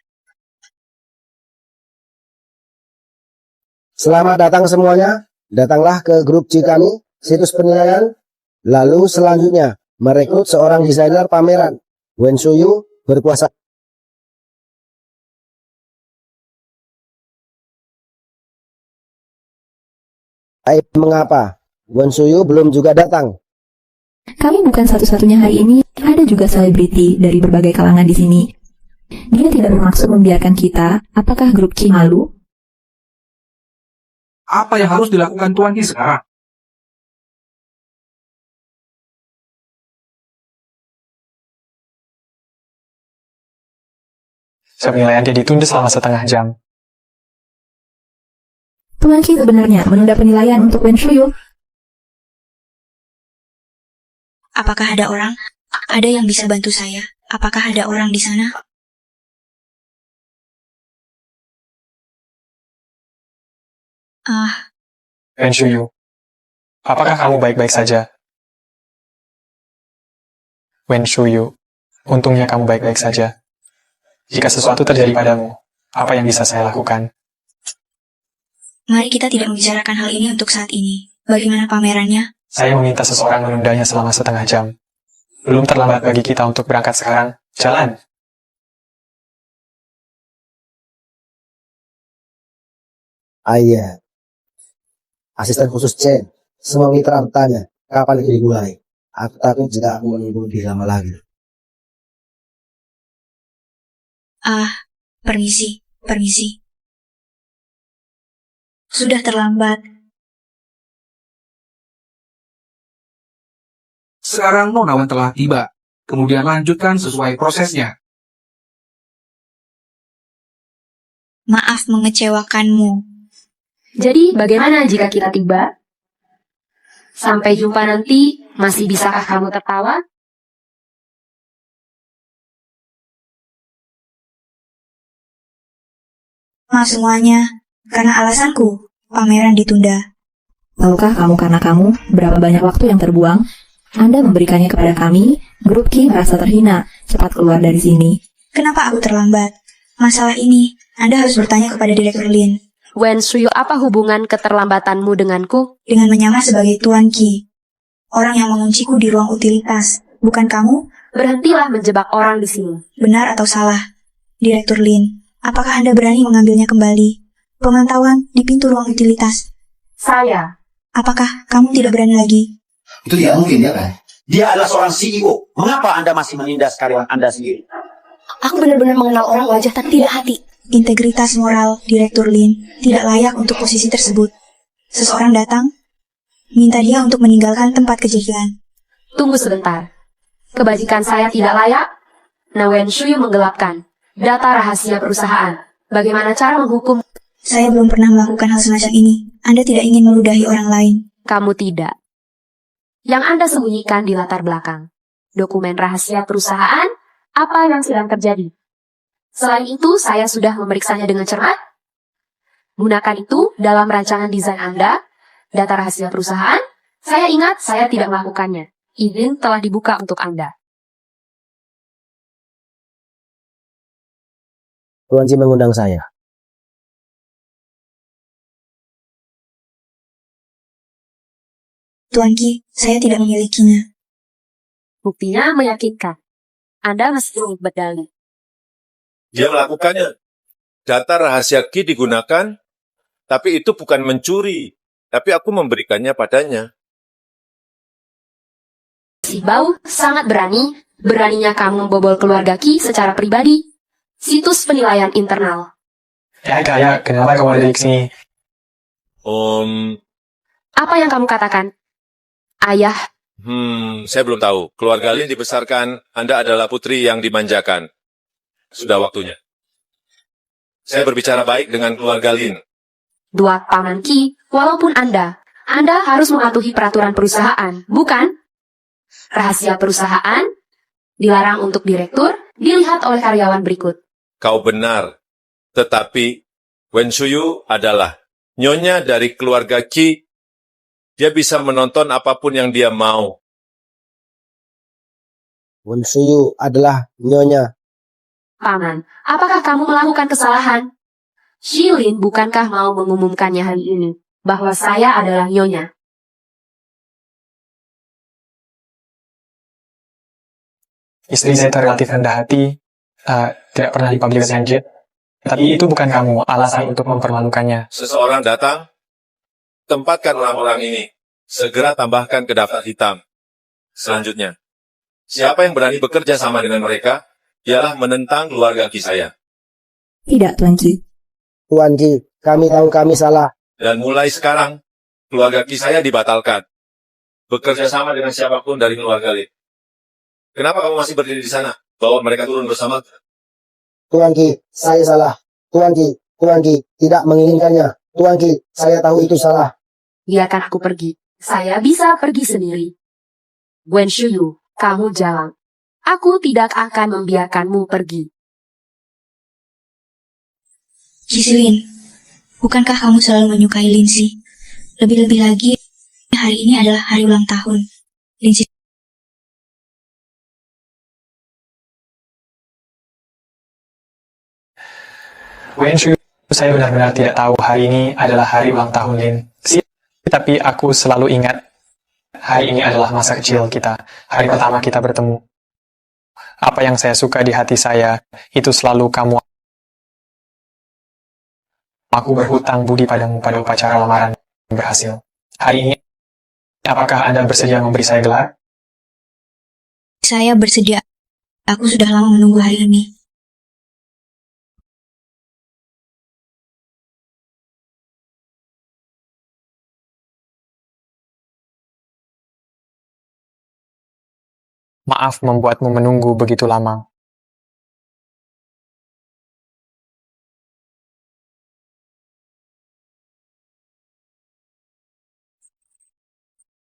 Selamat datang semuanya. Datanglah ke grup G kami, situs penilaian. Lalu selanjutnya, merekrut seorang desainer pameran. Wen Shuyu berkuasa. Mengapa? Wen Shuyu belum juga datang. Kami bukan satu-satunya hari ini, ada juga selebriti dari berbagai kalangan di sini. Dia tidak bermaksud membiarkan kita. Apakah grup Ki malu? Apa yang harus dilakukan Tuan Ki sekarang? Penilaian dia ditunda selama setengah jam. Tuan Ki sebenarnya menunda penilaian untuk Wen Shuyu. Apakah ada orang? Ada yang bisa bantu saya? Apakah ada orang di sana? Wen Shuyu, apakah kamu baik-baik saja? Wen Shuyu, untungnya kamu baik-baik saja. Jika sesuatu terjadi padamu, apa yang bisa saya lakukan? Mari kita tidak membicarakan hal ini untuk saat ini. Bagaimana pamerannya? Saya meminta seseorang menundanya selama setengah jam. Belum terlambat bagi kita untuk berangkat sekarang. Jalan! Iya. Asisten khusus Chen, semua mitra bertanya, kapan itu dimulai? Aku takut jika aku menunggu lebih lama lagi. Permisi. Sudah terlambat. Sekarang Nona Wen telah tiba. Kemudian lanjutkan sesuai prosesnya. Maaf mengecewakanmu. Jadi, bagaimana jika kita tiba? Sampai jumpa nanti, masih bisakah kamu tertawa? Maaf semuanya, karena alasanku, pameran ditunda. Tahukah kamu karena kamu berapa banyak waktu yang terbuang? Anda memberikannya kepada kami, grup Ki merasa terhina. Cepat keluar dari sini. Kenapa aku terlambat? Masalah ini, Anda harus bertanya kepada Direktur Lin. Wen Shuyu, apa hubungan keterlambatanmu denganku? Dengan menyamar sebagai Tuan Ki. Orang yang mengunciku di ruang utilitas. Bukan kamu? Berhentilah menjebak orang di sini. Benar atau salah? Direktur Lin, apakah Anda berani mengambilnya kembali? Pemantauan di pintu ruang utilitas. Saya. Apakah kamu tidak berani lagi? Itu tidak mungkin, ya kan? Dia adalah seorang CEO. Mengapa Anda masih menindas karyawan Anda sendiri? Aku benar-benar mengenal orang wajah tapi tidak hati. Integritas moral Direktur Lin tidak layak untuk posisi tersebut. Seseorang datang, minta dia untuk meninggalkan tempat kejadian. Tunggu sebentar. Kebajikan saya tidak layak? Wen Shuyu menggelapkan data rahasia perusahaan. Bagaimana cara menghukum? Saya belum pernah melakukan hal semacam ini. Anda tidak ingin meludahi orang lain. Kamu tidak. Yang Anda sembunyikan di latar belakang. Dokumen rahasia perusahaan, apa yang sedang terjadi? Selain itu, saya sudah memeriksanya dengan cermat. Gunakan itu dalam rancangan desain Anda, data rahasia perusahaan. Saya ingat saya tidak melakukannya. Izin telah dibuka untuk Anda. Tuan Ji mengundang saya. Tuan Ki, saya tidak memilikinya. Buktinya meyakinkan. Anda mesti berdalih. Dia melakukannya. Data rahasia Ki digunakan, tapi itu bukan mencuri. Tapi aku memberikannya padanya. Si Bau sangat berani. Beraninya kamu membobol keluarga Ki secara pribadi. Situs penilaian internal. Ya, kenapa kamu ada di sini? Apa yang kamu katakan? Ayah. Saya belum tahu. Keluarga Lin dibesarkan, Anda adalah putri yang dimanjakan. Sudah waktunya. Saya berbicara baik dengan keluarga Lin. Dua paman Ki, walaupun Anda harus mematuhi peraturan perusahaan, bukan? Rahasia perusahaan dilarang untuk direktur dilihat oleh karyawan berikut. Kau benar. Tetapi Wen Shuyu adalah nyonya dari keluarga Ki. Dia bisa menonton apapun yang dia mau. Wen Shuyu adalah nyonya. Paman, apakah kamu melakukan kesalahan? Shilin bukankah mau mengumumkannya hari ini, bahwa saya adalah nyonya? Istri saya itu relatif rendah hati, tidak pernah dipublikasikan jet. Tapi itu bukan kamu, alasan untuk mempermalukannya. Seseorang datang, tempatkan orang-orang ini. Segera tambahkan ke daftar hitam. Selanjutnya, siapa yang berani bekerja sama dengan mereka, ialah menentang keluarga Ki saya. Tidak, Tuan Ki. Tuan Ki, kami tahu kami salah. Dan mulai sekarang, keluarga Ki saya dibatalkan. Bekerja sama dengan siapapun dari keluarga Lin. Kenapa kamu masih berdiri di sana? Bawa mereka turun bersama. Tuan Ki, saya salah. Tuan Ki, tidak menginginkannya. Tuan Ki, saya tahu itu salah. Biarkan aku pergi. Saya bisa pergi sendiri. Wen Shuyu, kamu jalan. Aku tidak akan membiarkanmu pergi. Cislin, bukankah kamu selalu menyukai Lindsay? Lebih-lebih lagi, hari ini adalah hari ulang tahun. Lindsay. Wen Shuyu, saya benar-benar tidak tahu hari ini adalah hari ulang tahun Lin. Tapi aku selalu ingat, hari ini adalah masa kecil kita, hari pertama kita bertemu. Apa yang saya suka di hati saya, itu selalu kamu. Aku berhutang budi padamu pada upacara lamaran yang berhasil. Hari ini, apakah Anda bersedia memberi saya gelar? Saya bersedia. Aku sudah lama menunggu hari ini. Maaf membuatmu menunggu begitu lama.